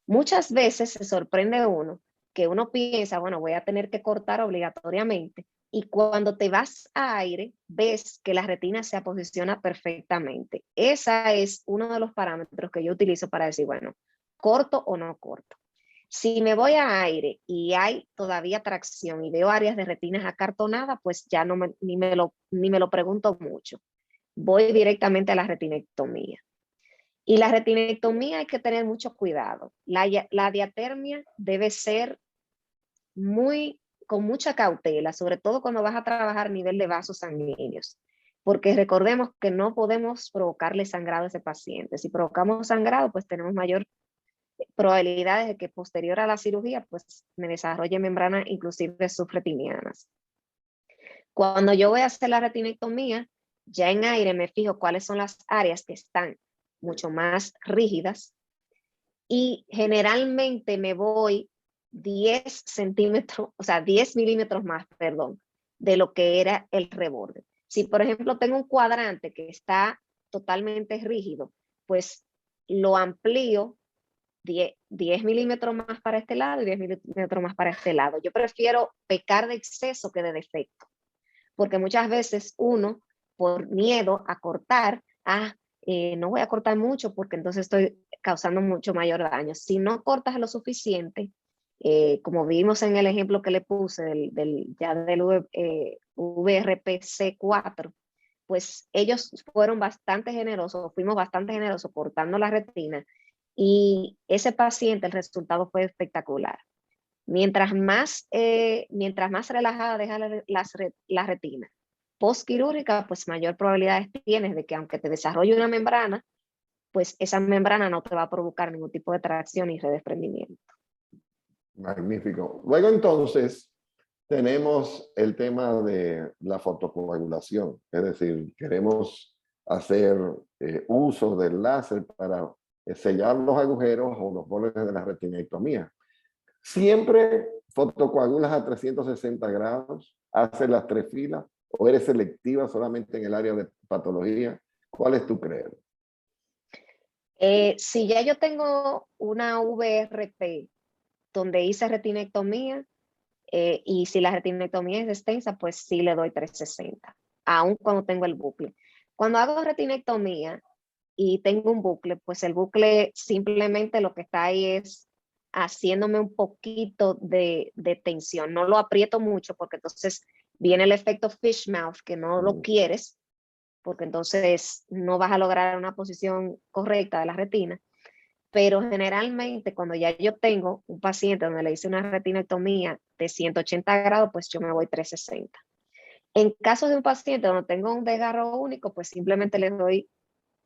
Muchas veces se sorprende uno que uno piensa, bueno, voy a tener que cortar obligatoriamente, y cuando te vas a aire, ves que la retina se posiciona perfectamente. Ese es uno de los parámetros que yo utilizo para decir, bueno, corto o no corto. Si me voy a aire y hay todavía tracción y veo áreas de retinas acartonadas, pues ya ni me lo pregunto mucho. Voy directamente a la retinectomía. Y la retinectomía hay que tener mucho cuidado. La diatermia debe ser con mucha cautela, sobre todo cuando vas a trabajar a nivel de vasos sanguíneos, porque recordemos que no podemos provocarle sangrado a ese paciente. Si provocamos sangrado, pues tenemos mayor probabilidades de que posterior a la cirugía, pues me desarrolle membranas inclusive subretinianas. Cuando yo voy a hacer la retinectomía, ya en aire me fijo cuáles son las áreas que están mucho más rígidas y generalmente me voy 10 centímetros, o sea, 10 milímetros más, perdón, de lo que era el reborde. Si, por ejemplo, tengo un cuadrante que está totalmente rígido, pues lo amplío 10 milímetros más para este lado y 10 milímetros más para este lado. Yo prefiero pecar de exceso que de defecto, porque muchas veces uno, por miedo a cortar, no voy a cortar mucho porque entonces estoy causando mucho mayor daño. Si no cortas lo suficiente, como vimos en el ejemplo que le puse del VRPC4, pues ellos fueron bastante generosos, fuimos bastante generosos cortando la retina y ese paciente, el resultado fue espectacular. Mientras más relajada deja la retina postquirúrgica, pues mayor probabilidad tienes de que aunque te desarrolle una membrana, pues esa membrana no te va a provocar ningún tipo de tracción ni redesprendimiento. Magnífico. Luego entonces tenemos el tema de la fotocoagulación, es decir, queremos hacer uso del láser para sellar los agujeros o los bordes de la retinectomía. ¿Siempre fotocoagulas a 360 grados? ¿Haces las 3 filas? ¿O eres selectiva solamente en el área de patología? ¿Cuál es tu creer? Si ya yo tengo una VRP donde hice retinectomía y si la retinectomía es extensa, pues sí le doy 360, aun cuando tengo el bucle. Cuando hago retinectomía y tengo un bucle, pues el bucle simplemente lo que está ahí es haciéndome un poquito de tensión. No lo aprieto mucho porque entonces viene el efecto fish mouth que no lo quieres, porque entonces no vas a lograr una posición correcta de la retina. Pero generalmente cuando ya yo tengo un paciente donde le hice una retinectomía de 180 grados, pues yo me voy 360. En caso de un paciente donde tengo un desgarro único, pues simplemente le doy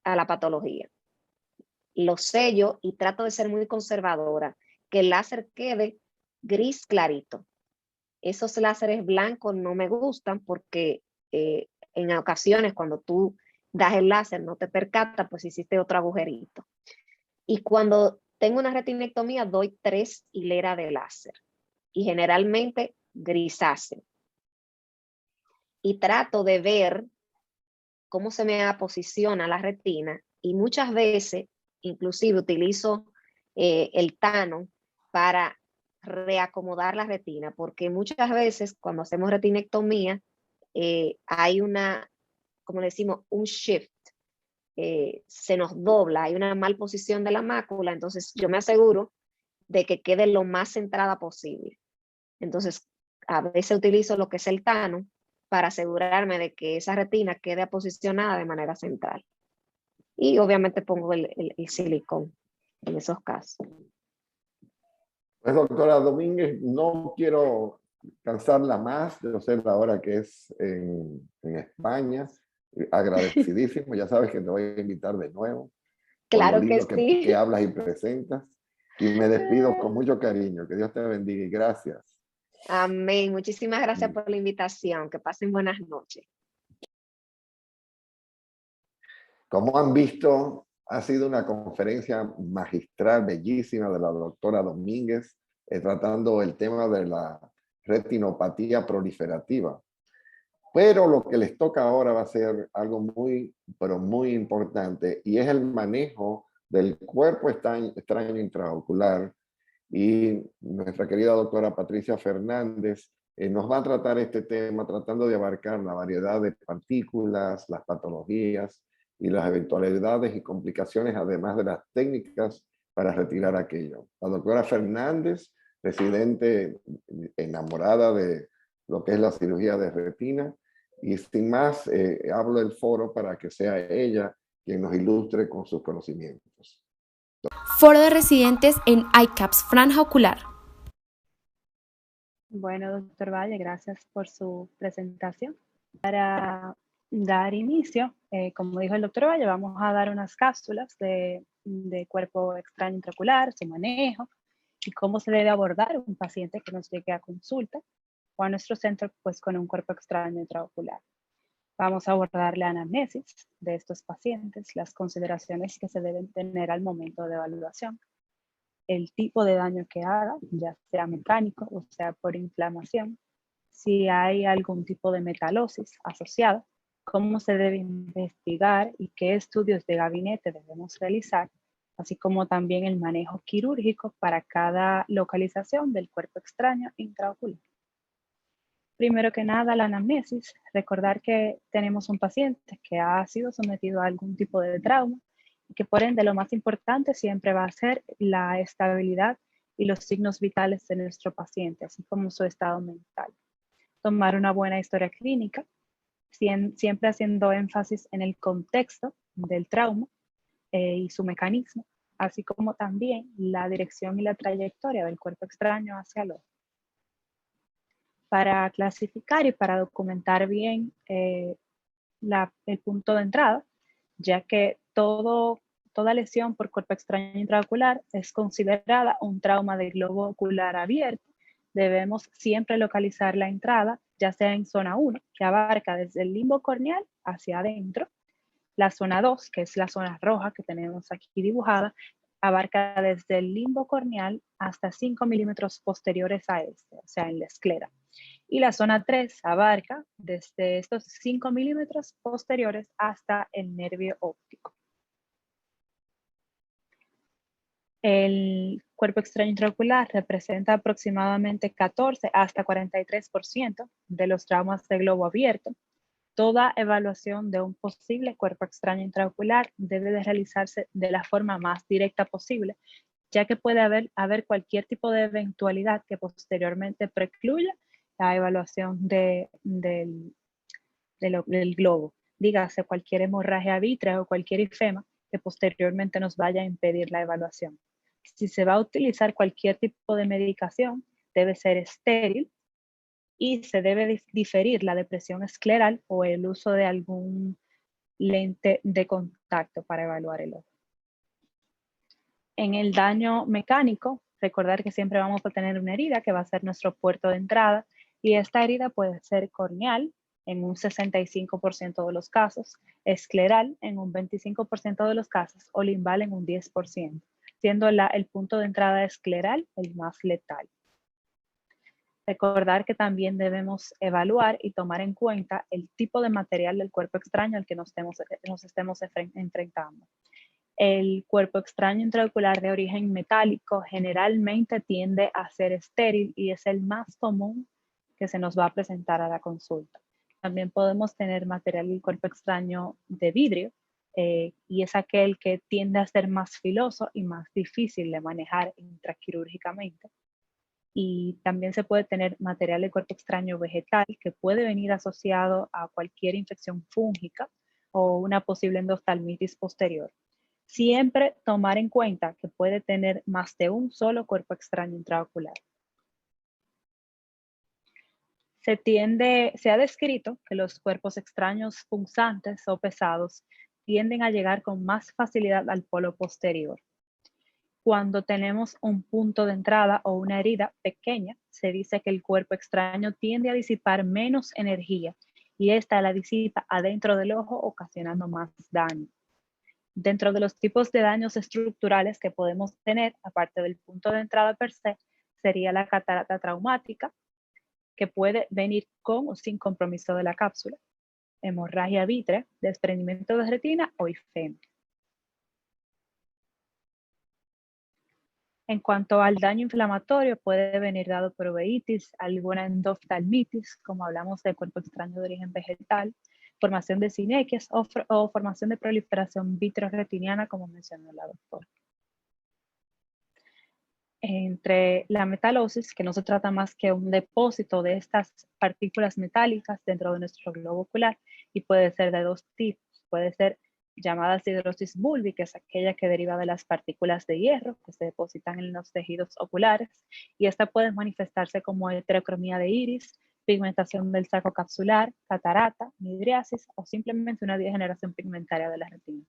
a la patología. Lo sello y trato de ser muy conservadora, que el láser quede gris clarito. Esos láseres blancos no me gustan porque en ocasiones cuando tú das el láser no te percatas, pues hiciste otro agujerito. Y cuando tengo una retinectomía doy 3 hileras de láser y generalmente grisáceo. Y trato de ver cómo se me posiciona la retina y muchas veces inclusive utilizo el Tano para reacomodar la retina, porque muchas veces cuando hacemos retinectomía hay una, como decimos, un shift, se nos dobla, hay una mal posición de la mácula, entonces yo me aseguro de que quede lo más centrada posible. Entonces a veces utilizo lo que es el Tano para asegurarme de que esa retina quede posicionada de manera central. Y obviamente pongo el silicón en esos casos. Pues doctora Domínguez, no quiero cansarla más, yo sé la hora que es en España, agradecidísimo, ya sabes que te voy a invitar de nuevo, por lo Claro que lindo sí. que hablas y presentas, y me despido con mucho cariño, que Dios te bendiga y gracias. Amén. Muchísimas gracias por la invitación. Que pasen buenas noches. Como han visto, ha sido una conferencia magistral, bellísima de la doctora Domínguez, tratando el tema de la retinopatía proliferativa. Pero lo que les toca ahora va a ser algo muy, pero muy importante, y es el manejo del cuerpo extraño intraocular. Y nuestra querida doctora Patricia Fernández nos va a tratar este tema tratando de abarcar la variedad de partículas, las patologías y las eventualidades y complicaciones, además de las técnicas para retirar aquello. La doctora Fernández, residente enamorada de lo que es la cirugía de retina, y sin más, hablo del foro para que sea ella quien nos ilustre con sus conocimientos. Foro de residentes en ICAPS Franja Ocular. Bueno, doctor Valle, gracias por su presentación. Para dar inicio, como dijo el doctor Valle, vamos a dar unas cápsulas de cuerpo extraño intraocular, su manejo y cómo se debe abordar un paciente que nos llegue a consulta o a nuestro centro pues, con un cuerpo extraño intraocular. Vamos a abordar la anamnesis de estos pacientes, las consideraciones que se deben tener al momento de evaluación, el tipo de daño que haga, ya sea mecánico o sea por inflamación, si hay algún tipo de metalosis asociada, cómo se debe investigar y qué estudios de gabinete debemos realizar, así como también el manejo quirúrgico para cada localización del cuerpo extraño intraocular. Primero que nada, la anamnesis, recordar que tenemos un paciente que ha sido sometido a algún tipo de trauma y que por ende lo más importante siempre va a ser la estabilidad y los signos vitales de nuestro paciente, así como su estado mental. Tomar una buena historia clínica, siempre haciendo énfasis en el contexto del trauma y su mecanismo, así como también la dirección y la trayectoria del cuerpo extraño hacia el ojo. Para clasificar y para documentar bien el punto de entrada, ya que toda lesión por cuerpo extraño intraocular es considerada un trauma de globo ocular abierto. Debemos siempre localizar la entrada, ya sea en zona 1, que abarca desde el limbo corneal hacia adentro. La zona 2, que es la zona roja que tenemos aquí dibujada, abarca desde el limbo corneal hasta 5 milímetros posteriores a este, o sea, en la esclera. Y la zona 3 abarca desde estos 5 milímetros posteriores hasta el nervio óptico. El cuerpo extraño intraocular representa aproximadamente 14 hasta 43% de los traumas de globo abierto. Toda evaluación de un posible cuerpo extraño intraocular debe de realizarse de la forma más directa posible, ya que puede haber cualquier tipo de eventualidad que posteriormente precluya la evaluación del globo. Dígase cualquier hemorragia vítrea o cualquier ifema que posteriormente nos vaya a impedir la evaluación. Si se va a utilizar cualquier tipo de medicación, debe ser estéril y se debe diferir la depresión escleral o el uso de algún lente de contacto para evaluar el ojo. En el daño mecánico, Recordar que siempre vamos a tener una herida que va a ser nuestro puerto de entrada y esta herida puede ser corneal en un 65% de los casos, escleral en un 25% de los casos o limbal en un 10%, siendo el punto de entrada escleral el más letal. Recordar que también debemos evaluar y tomar en cuenta el tipo de material del cuerpo extraño al que nos estemos enfrentando. El cuerpo extraño intraocular de origen metálico generalmente tiende a ser estéril y es el más común que se nos va a presentar a la consulta. También podemos tener material del cuerpo extraño de vidrio y es aquel que tiende a ser más filoso y más difícil de manejar intraquirúrgicamente. Y también se puede tener material de cuerpo extraño vegetal que puede venir asociado a cualquier infección fúngica o una posible endoftalmitis posterior. Siempre tomar en cuenta que puede tener más de un solo cuerpo extraño intraocular. Se ha descrito que los cuerpos extraños punzantes o pesados tienden a llegar con más facilidad al polo posterior. Cuando tenemos un punto de entrada o una herida pequeña, se dice que el cuerpo extraño tiende a disipar menos energía y esta la disipa adentro del ojo, ocasionando más daño. Dentro de los tipos de daños estructurales que podemos tener, aparte del punto de entrada per se, sería la catarata traumática, que puede venir con o sin compromiso de la cápsula, hemorragia vítrea, desprendimiento de retina o ifemia. En cuanto al daño inflamatorio, puede venir dado por uveitis, alguna endoftalmitis, como hablamos de cuerpo extraño de origen vegetal, formación de sinequias o formación de proliferación vitreoretiniana, como mencionó la doctora. Entre la metalosis, que no se trata más que un depósito de estas partículas metálicas dentro de nuestro globo ocular, y puede ser de dos tipos. Puede ser llamada siderosis bulbi, que es aquella que deriva de las partículas de hierro que se depositan en los tejidos oculares, y esta puede manifestarse como heterocromía de iris, pigmentación del saco capsular, catarata, midriasis o simplemente una degeneración pigmentaria de la retina.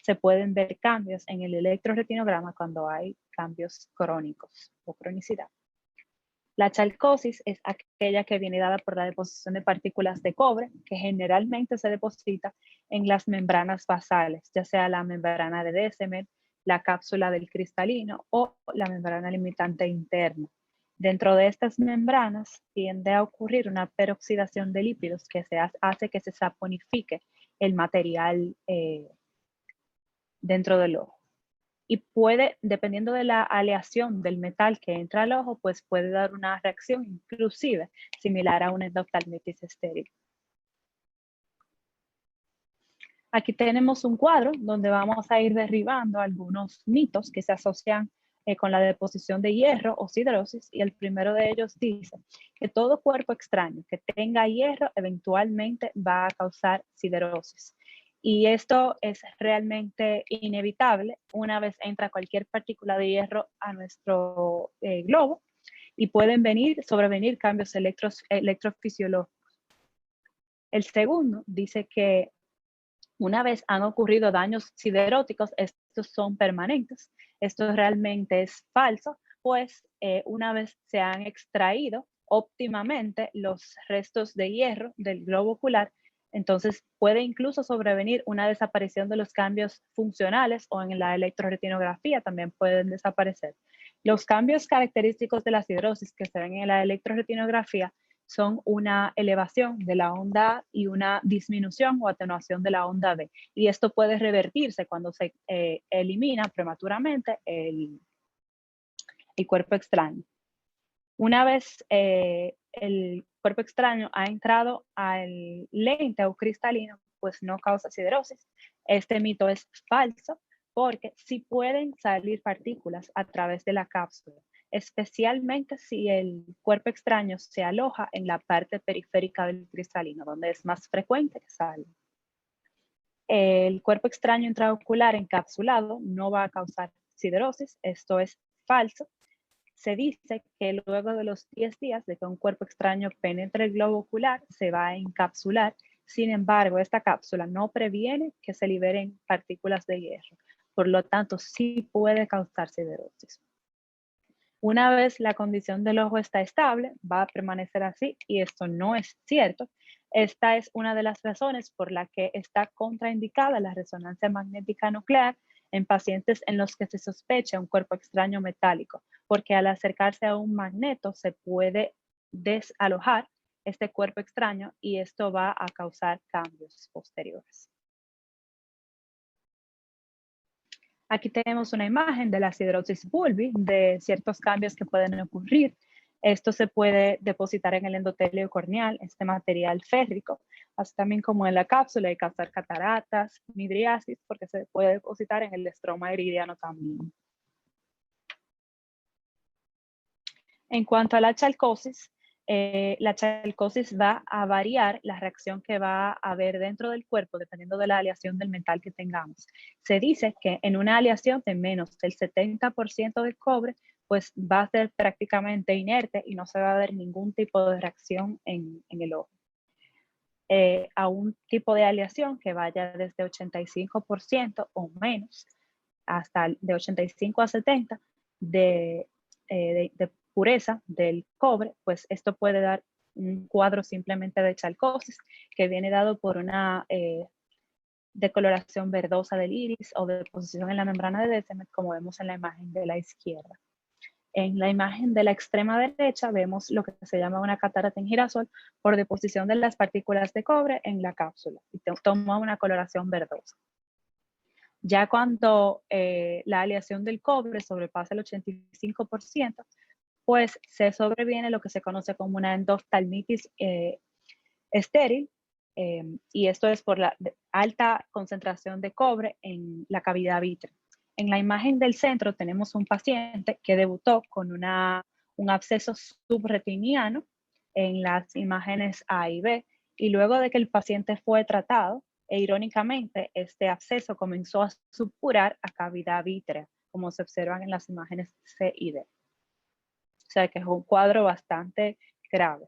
Se pueden ver cambios en el electroretinograma cuando hay cambios crónicos o cronicidad. La chalcosis es aquella que viene dada por la deposición de partículas de cobre que generalmente se deposita en las membranas basales, ya sea la membrana de Descemet, la cápsula del cristalino o la membrana limitante interna. Dentro de estas membranas tiende a ocurrir una peroxidación de lípidos que hace que se saponifique el material dentro del ojo. Y puede, dependiendo de la aleación del metal que entra al ojo, pues puede dar una reacción inclusive similar a una endoftalmitis estéril. Aquí tenemos un cuadro donde vamos a ir derribando algunos mitos que se asocian con la deposición de hierro o siderosis, y el primero de ellos dice que todo cuerpo extraño que tenga hierro eventualmente va a causar siderosis. Y esto es realmente inevitable una vez entra cualquier partícula de hierro a nuestro globo y pueden sobrevenir cambios electrofisiológicos. El segundo dice que una vez han ocurrido daños sideróticos, estos son permanentes. Esto realmente es falso, pues una vez se han extraído óptimamente los restos de hierro del globo ocular, entonces puede incluso sobrevenir una desaparición de los cambios funcionales, o en la electroretinografía también pueden desaparecer. Los cambios característicos de la siderosis que se ven en la electroretinografía son una elevación de la onda A y una disminución o atenuación de la onda B. Y esto puede revertirse cuando se elimina prematuramente el cuerpo extraño. Una vez el cuerpo extraño ha entrado al lente o cristalino, pues no causa siderosis. Este mito es falso porque sí pueden salir partículas a través de la cápsula, especialmente si el cuerpo extraño se aloja en la parte periférica del cristalino, donde es más frecuente que salga. El cuerpo extraño intraocular encapsulado no va a causar siderosis, esto es falso. Se dice que luego de los 10 días de que un cuerpo extraño penetre el globo ocular, se va a encapsular. Sin embargo, esta cápsula no previene que se liberen partículas de hierro. Por lo tanto, sí puede causar siderosis. Una vez la condición del ojo está estable, va a permanecer así y esto no es cierto. Esta es una de las razones por la que está contraindicada la resonancia magnética nuclear en pacientes en los que se sospecha un cuerpo extraño metálico, porque al acercarse a un magneto se puede desalojar este cuerpo extraño y esto va a causar cambios posteriores. Aquí tenemos una imagen de la siderosis bulbi, de ciertos cambios que pueden ocurrir. Esto se puede depositar en el endotelio corneal, este material férrico, así también como en la cápsula y causar cataratas, midriasis, porque se puede depositar en el estroma iridiano también. En cuanto a la chalcosis va a variar la reacción que va a haber dentro del cuerpo dependiendo de la aleación del metal que tengamos. Se dice que en una aleación de menos del 70% de cobre, pues va a ser prácticamente inerte y no se va a ver ningún tipo de reacción en el ojo. A un tipo de aleación que vaya desde 85% o menos, hasta de 85 a 70 de pureza del cobre, pues esto puede dar un cuadro simplemente de chalcosis que viene dado por una decoloración verdosa del iris o deposición en la membrana de Descemet, como vemos en la imagen de la izquierda. En la imagen de la extrema derecha vemos lo que se llama una catarata en girasol por deposición de las partículas de cobre en la cápsula y toma una coloración verdosa. Ya cuando la aleación del cobre sobrepasa el 85%, pues se sobreviene lo que se conoce como una endoftalmitis estéril, y esto es por la alta concentración de cobre en la cavidad vítrea. En la imagen del centro tenemos un paciente que debutó con un absceso subretiniano en las imágenes A y B, y luego de que el paciente fue tratado, irónicamente, este absceso comenzó a supurar a cavidad vítrea, como se observan en las imágenes C y D. O sea que es un cuadro bastante grave.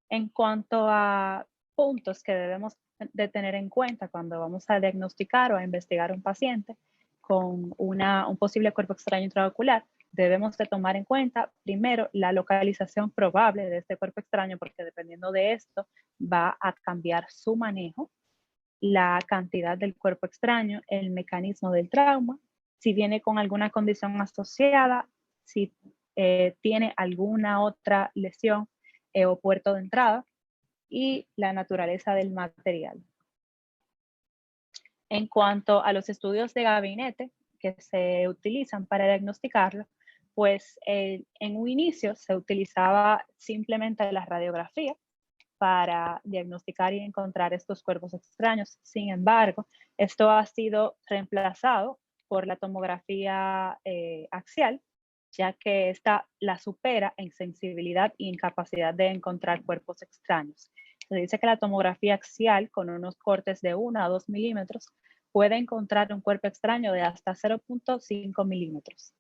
En cuanto a puntos que debemos de tener en cuenta cuando vamos a diagnosticar o a investigar un paciente con un posible cuerpo extraño intraocular, debemos de tomar en cuenta primero la localización probable de este cuerpo extraño, porque dependiendo de esto va a cambiar su manejo, la cantidad del cuerpo extraño, el mecanismo del trauma, si viene con alguna condición asociada, si tiene alguna otra lesión o puerto de entrada, y la naturaleza del material. En cuanto a los estudios de gabinete que se utilizan para diagnosticarlo, pues en un inicio se utilizaba simplemente la radiografía para diagnosticar y encontrar estos cuerpos extraños. Sin embargo, esto ha sido reemplazado por la tomografía axial, ya que esta la supera en sensibilidad y en capacidad de encontrar cuerpos extraños. Se dice que la tomografía axial, con unos cortes de 1 a 2 milímetros, puede encontrar un cuerpo extraño de hasta 0.5 milímetros.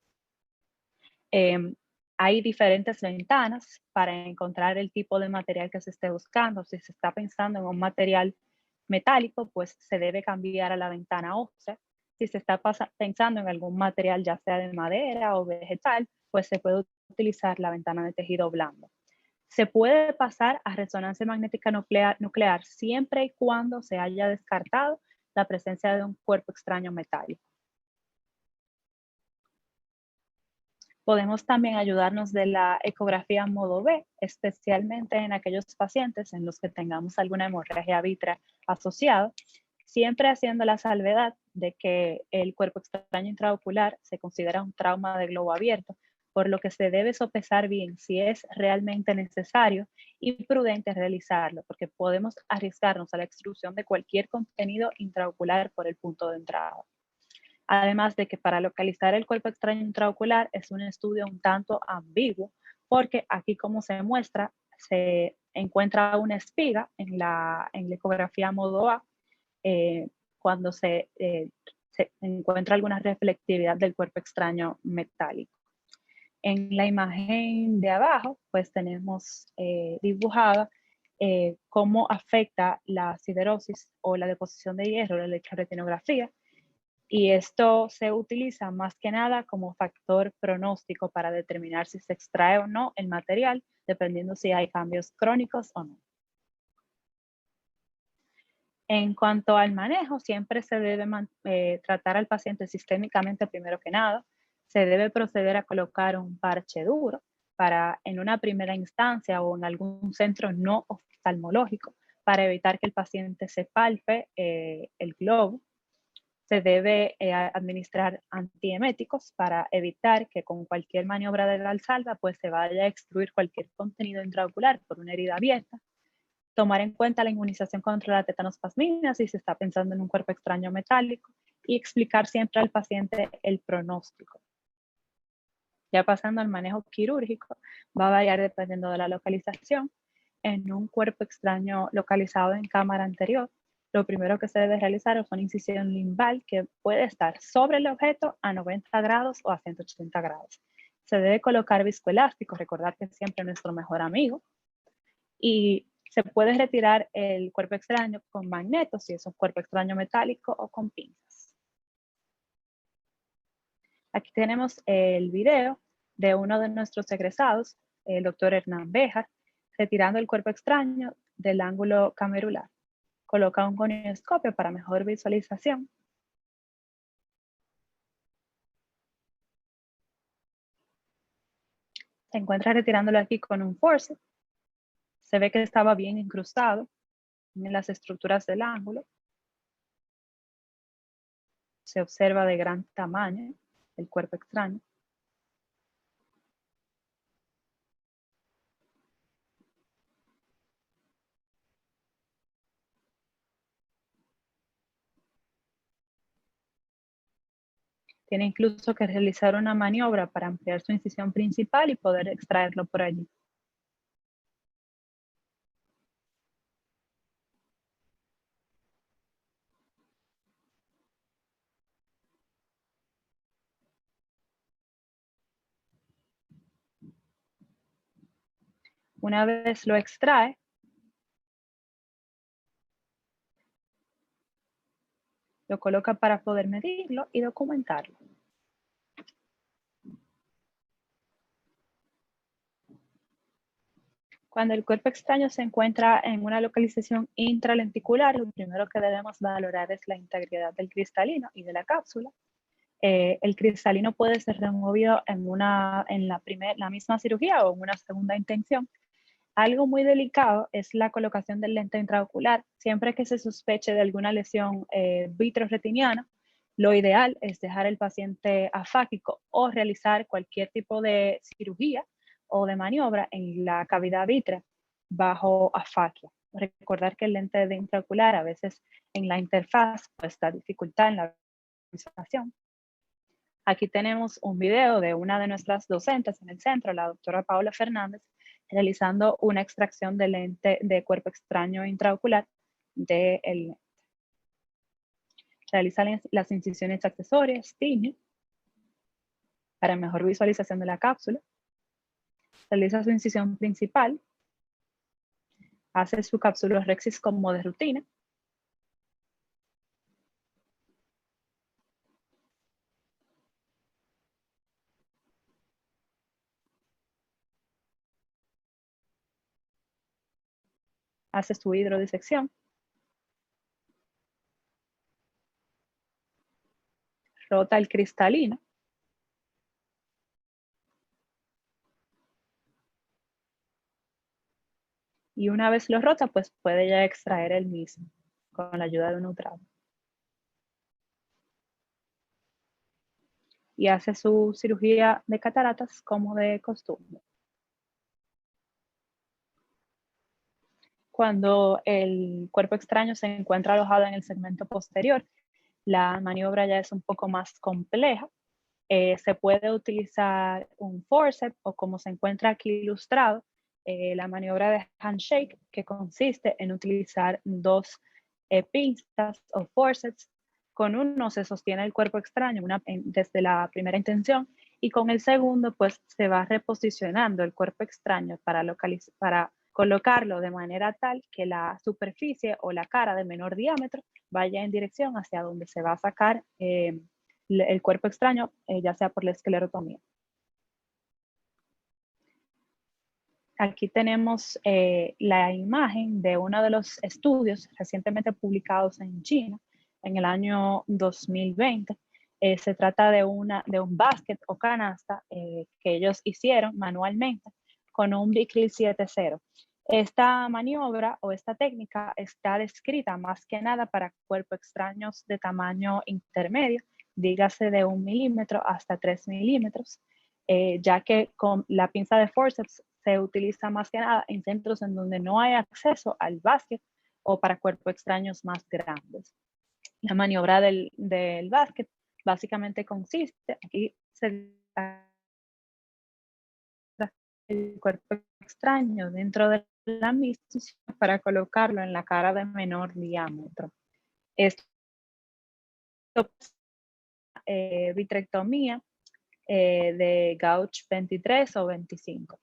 Hay diferentes ventanas para encontrar el tipo de material que se esté buscando. Si se está pensando en un material metálico, pues se debe cambiar a la ventana ósea. Si se está pensando en algún material, ya sea de madera o vegetal, pues se puede utilizar la ventana de tejido blando. Se puede pasar a resonancia magnética nuclear siempre y cuando se haya descartado la presencia de un cuerpo extraño metálico. Podemos también ayudarnos de la ecografía modo B, especialmente en aquellos pacientes en los que tengamos alguna hemorragia vítrea asociada, siempre haciendo la salvedad de que el cuerpo extraño intraocular se considera un trauma de globo abierto, por lo que se debe sopesar bien si es realmente necesario y prudente realizarlo, porque podemos arriesgarnos a la extrusión de cualquier contenido intraocular por el punto de entrada. Además de que para localizar el cuerpo extraño intraocular es un estudio un tanto ambiguo, porque aquí, como se muestra, se encuentra una espiga en la ecografía modo A cuando se encuentra alguna reflectividad del cuerpo extraño metálico. En la imagen de abajo, pues tenemos dibujada cómo afecta la siderosis o la deposición de hierro, la electroretinografía, Y esto se utiliza más que nada como factor pronóstico para determinar si se extrae o no el material, dependiendo si hay cambios crónicos o no. En cuanto al manejo, siempre se debe tratar al paciente sistémicamente primero que nada. Se debe proceder a colocar un parche duro para, en una primera instancia o en algún centro no oftalmológico, para evitar que el paciente se palpe el globo. Se debe administrar antieméticos para evitar que con cualquier maniobra de valsalva pues se vaya a extruir cualquier contenido intraocular por una herida abierta. Tomar en cuenta la inmunización contra la tetanospasmina si se está pensando en un cuerpo extraño metálico y explicar siempre al paciente el pronóstico. Ya pasando al manejo quirúrgico, va a variar dependiendo de la localización. En un cuerpo extraño localizado en cámara anterior, lo primero que se debe realizar es una incisión limbal que puede estar sobre el objeto a 90 grados o a 180 grados. Se debe colocar viscoelástico, recordar que es siempre nuestro mejor amigo. Y se puede retirar el cuerpo extraño con magnetos, si es un cuerpo extraño metálico, o con pinzas. Aquí tenemos el video de uno de nuestros egresados, el doctor Hernán Béjar, retirando el cuerpo extraño del ángulo camerular. Coloca un gonioscopio para mejor visualización. Se encuentra retirándolo aquí con un forceps. Se ve que estaba bien incrustado en las estructuras del ángulo. Se observa de gran tamaño el cuerpo extraño. Tiene incluso que realizar una maniobra para ampliar su incisión principal y poder extraerlo por allí. Una vez lo extrae, lo coloca para poder medirlo y documentarlo. Cuando el cuerpo extraño se encuentra en una localización intralenticular, lo primero que debemos valorar es la integridad del cristalino y de la cápsula. El cristalino puede ser removido en la misma cirugía o en una segunda intención. Algo muy delicado es la colocación del lente intraocular. Siempre que se sospeche de alguna lesión vitreoretiniana, lo ideal es dejar el paciente afáquico o realizar cualquier tipo de cirugía o de maniobra en la cavidad vitrea bajo afaquia. Recordar que el lente de intraocular a veces en la interfaz pues da dificultad en la visualización. Aquí tenemos un video de una de nuestras docentes en el centro, la doctora Paola Fernández, realizando una extracción de lente de cuerpo extraño intraocular del lente. Realiza las incisiones accesorias, tiñe, para mejor visualización de la cápsula. Realiza su incisión principal. Hace su capsulorhexis como de rutina. Hace su hidrodisección. Rota el cristalino. Y una vez lo rota, pues puede ya extraer el mismo con la ayuda de un neutrado. Y hace su cirugía de cataratas como de costumbre. Cuando el cuerpo extraño se encuentra alojado en el segmento posterior, la maniobra ya es un poco más compleja. Se puede utilizar un forceps o, como se encuentra aquí ilustrado, la maniobra de handshake, que consiste en utilizar dos pinzas o forceps. Con uno se sostiene el cuerpo extraño desde la primera intención, y con el segundo pues se va reposicionando el cuerpo extraño para Colocarlo de manera tal que la superficie o la cara de menor diámetro vaya en dirección hacia donde se va a sacar el cuerpo extraño, ya sea por la esclerotomía. Aquí tenemos la imagen de uno de los estudios recientemente publicados en China en el año 2020. Se trata de un básquet o canasta que ellos hicieron manualmente con un Bicryl 7.0. Esta maniobra o esta técnica está descrita más que nada para cuerpos extraños de tamaño intermedio, dígase de 1 milímetro hasta 3 milímetros, ya que con la pinza de forceps se utiliza más que nada en centros en donde no hay acceso al básquet o para cuerpos extraños más grandes. La maniobra del básquet básicamente consiste, aquí se el cuerpo extraño dentro de la misma para colocarlo en la cara de menor diámetro. Esto vitrectomía de Gauch 23 o 25.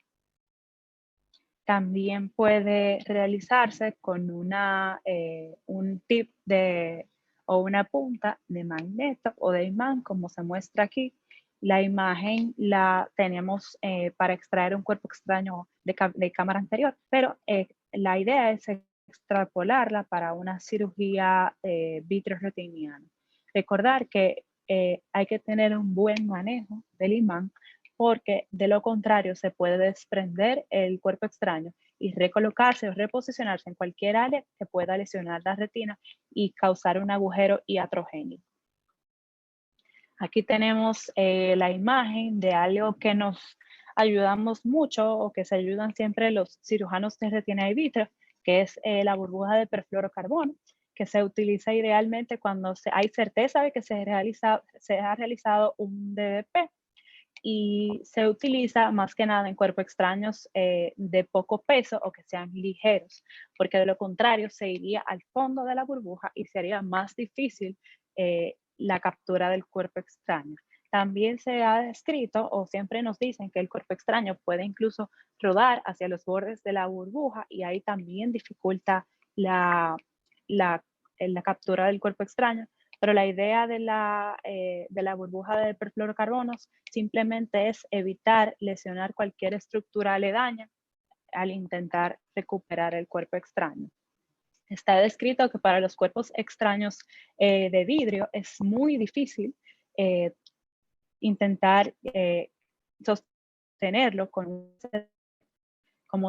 También puede realizarse con un tip o una punta de magneto o de imán, como se muestra aquí. La imagen la tenemos para extraer un cuerpo extraño de cámara anterior, pero la idea es extrapolarla para una cirugía vitreoretiniana. Recordar que hay que tener un buen manejo del imán, porque de lo contrario se puede desprender el cuerpo extraño y recolocarse o reposicionarse en cualquier área que pueda lesionar la retina y causar un agujero iatrogénico. Aquí tenemos la imagen de algo que nos ayudamos mucho o que se ayudan siempre los cirujanos de retina y vítreo, que es la burbuja de perfluorocarbono, que se utiliza idealmente cuando hay certeza de que se ha realizado un DDP, y se utiliza más que nada en cuerpos extraños de poco peso o que sean ligeros, porque de lo contrario se iría al fondo de la burbuja y sería más difícil la captura del cuerpo extraño. También se ha descrito o siempre nos dicen que el cuerpo extraño puede incluso rodar hacia los bordes de la burbuja y ahí también dificulta la captura del cuerpo extraño. Pero la idea de la burbuja de perfluorocarbonos simplemente es evitar lesionar cualquier estructura aledaña al intentar recuperar el cuerpo extraño. Está descrito que para los cuerpos extraños de vidrio es muy difícil intentar sostenerlo como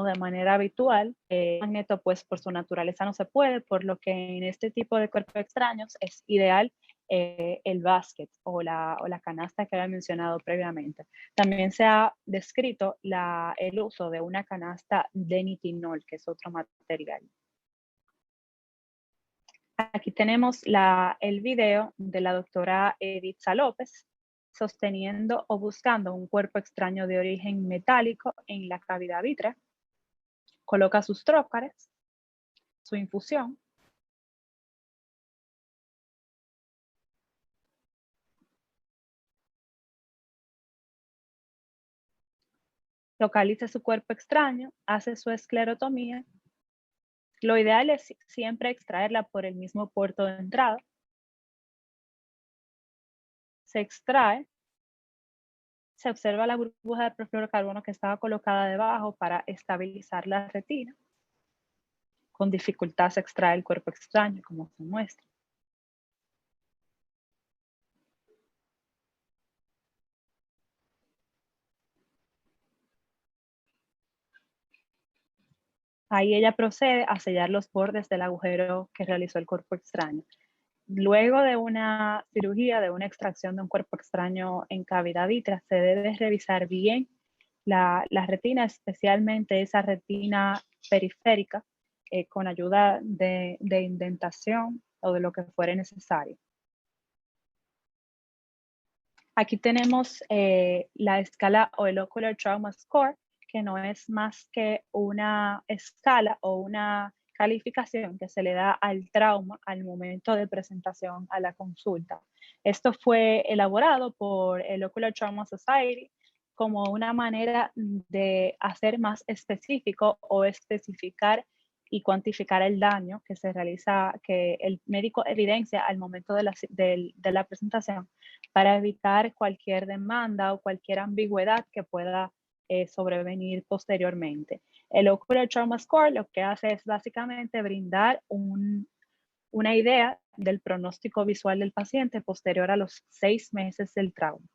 de manera habitual. El magneto, pues por su naturaleza no se puede, por lo que en este tipo de cuerpos extraños es ideal el básquet o la canasta que había mencionado previamente. También se ha descrito el uso de una canasta de nitinol, que es otro material. Aquí tenemos el video de la doctora Editza López sosteniendo o buscando un cuerpo extraño de origen metálico en la cavidad vitrea. Coloca sus trócares, su infusión. Localiza su cuerpo extraño, hace su esclerotomía. Lo ideal es siempre extraerla por el mismo puerto de entrada. Se extrae. Se observa la burbuja de perfluorocarbono que estaba colocada debajo para estabilizar la retina. Con dificultad se extrae el cuerpo extraño, como se muestra. Ahí ella procede a sellar los bordes del agujero que realizó el cuerpo extraño. Luego de una cirugía, de una extracción de un cuerpo extraño en cavidad vitrea, se debe revisar bien la retina, especialmente esa retina periférica, con ayuda de indentación o de lo que fuere necesario. Aquí tenemos la escala o el Ocular Trauma Score, que no es más que una escala o una calificación que se le da al trauma al momento de presentación a la consulta. Esto fue elaborado por el Ocular Trauma Society como una manera de hacer más específico o especificar y cuantificar el daño que se realiza, que el médico evidencia al momento de la presentación, para evitar cualquier demanda o cualquier ambigüedad que pueda sobrevenir posteriormente. El Ocular Trauma Score lo que hace es básicamente brindar una idea del pronóstico visual del paciente posterior a los 6 meses del trauma.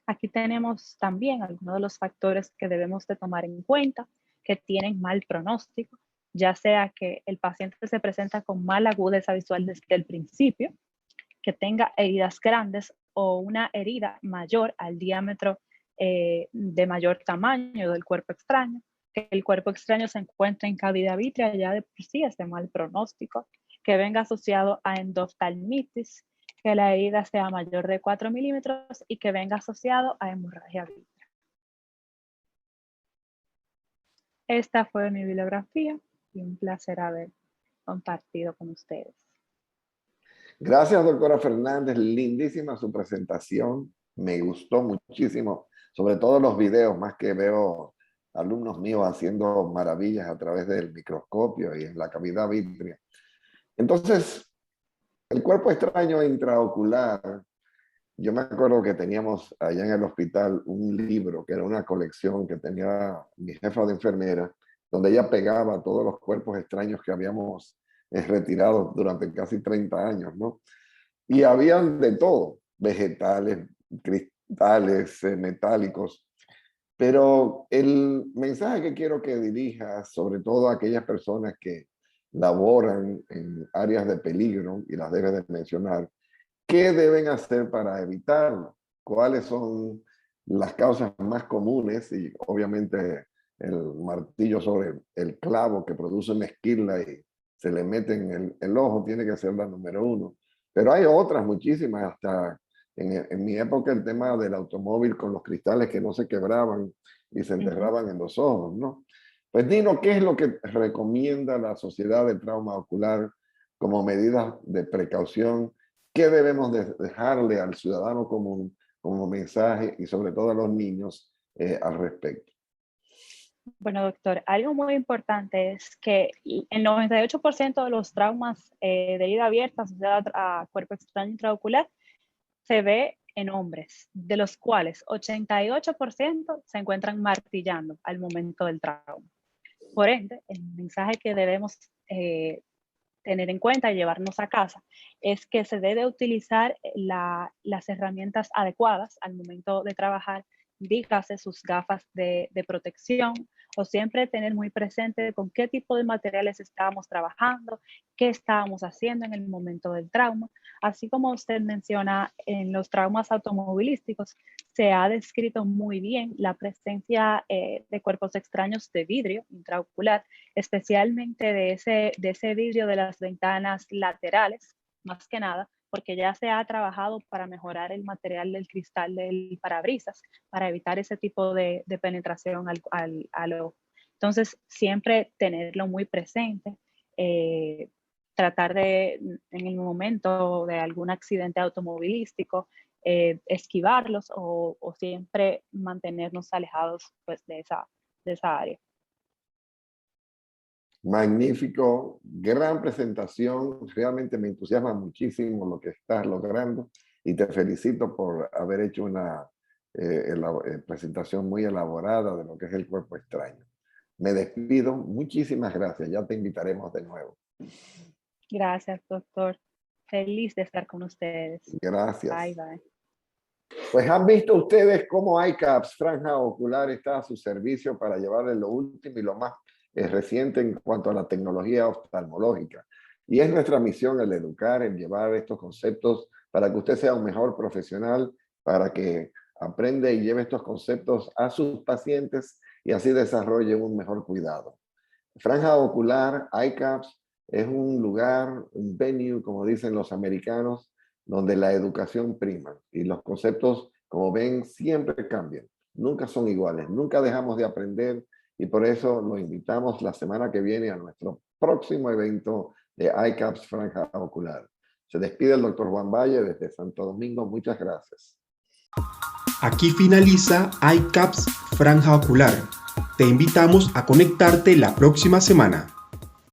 Aquí tenemos también algunos de los factores que debemos de tomar en cuenta que tienen mal pronóstico, ya sea que el paciente se presenta con mala agudeza visual desde el principio, que tenga heridas grandes o una herida mayor al diámetro de mayor tamaño del cuerpo extraño, que el cuerpo extraño se encuentre en cavidad vítrea, ya de por sí es de mal pronóstico, que venga asociado a endoftalmitis, que la herida sea mayor de 4 milímetros y que venga asociado a hemorragia vítrea. Esta fue mi bibliografía y un placer haber compartido con ustedes. Gracias, doctora Fernández. Lindísima su presentación. Me gustó muchísimo, sobre todo los videos, más que veo alumnos míos haciendo maravillas a través del microscopio y en la cavidad vítrea. Entonces, el cuerpo extraño intraocular, yo me acuerdo que teníamos allá en el hospital un libro que era una colección que tenía mi jefa de enfermera, donde ella pegaba todos los cuerpos extraños que habíamos retirado durante casi 30 años, ¿no? Y habían de todo, vegetales, cristales, metálicos. Pero el mensaje que quiero que dirija, sobre todo a aquellas personas que laboran en áreas de peligro, y las debes de mencionar, ¿qué deben hacer para evitarlo? ¿Cuáles son las causas más comunes? Y obviamente el martillo sobre el clavo que produce una esquirla y se le mete en el ojo tiene que ser la número 1. Pero hay otras muchísimas, hasta en mi época el tema del automóvil con los cristales que no se quebraban y se enterraban en los ojos, ¿no? Pues Nino, ¿qué es lo que recomienda la Sociedad de Trauma Ocular como medidas de precaución? ¿Qué debemos dejarle al ciudadano común como mensaje y sobre todo a los niños al respecto? Bueno, doctor, algo muy importante es que el 98% de los traumas de herida abierta asociados a cuerpo extraño intraocular se ve en hombres, de los cuales 88% se encuentran martillando al momento del trauma. Por ende, el mensaje que debemos tener en cuenta y llevarnos a casa es que se debe utilizar las herramientas adecuadas al momento de trabajar, dígase sus gafas de protección, o siempre tener muy presente con qué tipo de materiales estábamos trabajando, qué estábamos haciendo en el momento del trauma. Así como usted menciona, en los traumas automovilísticos se ha descrito muy bien la presencia de cuerpos extraños de vidrio intraocular, especialmente de ese vidrio de las ventanas laterales, más que nada, porque ya se ha trabajado para mejorar el material del cristal del parabrisas, para evitar ese tipo de penetración al ojo. Entonces, siempre tenerlo muy presente, tratar de, en el momento de algún accidente automovilístico, esquivarlos o siempre mantenernos alejados pues, de esa área. Magnífico, gran presentación, realmente me entusiasma muchísimo lo que estás logrando y te felicito por haber hecho una presentación muy elaborada de lo que es el cuerpo extraño. Me despido, muchísimas gracias, ya te invitaremos de nuevo. Gracias, doctor. Feliz de estar con ustedes. Gracias. Bye, bye. Pues han visto ustedes cómo iCaps Franja Ocular está a su servicio para llevarles lo último y lo más reciente en cuanto a la tecnología oftalmológica. Y es nuestra misión el educar, el llevar estos conceptos para que usted sea un mejor profesional, para que aprenda y lleve estos conceptos a sus pacientes y así desarrolle un mejor cuidado. Franja Ocular, iCaps, es un lugar, un venue, como dicen los americanos, donde la educación prima y los conceptos, como ven, siempre cambian. Nunca son iguales, nunca dejamos de aprender y por eso lo invitamos la semana que viene a nuestro próximo evento de iCaps Franja Ocular. Se despide el doctor Juan Valle desde Santo Domingo. Muchas gracias. Aquí finaliza iCaps Franja Ocular. Te invitamos a conectarte la próxima semana.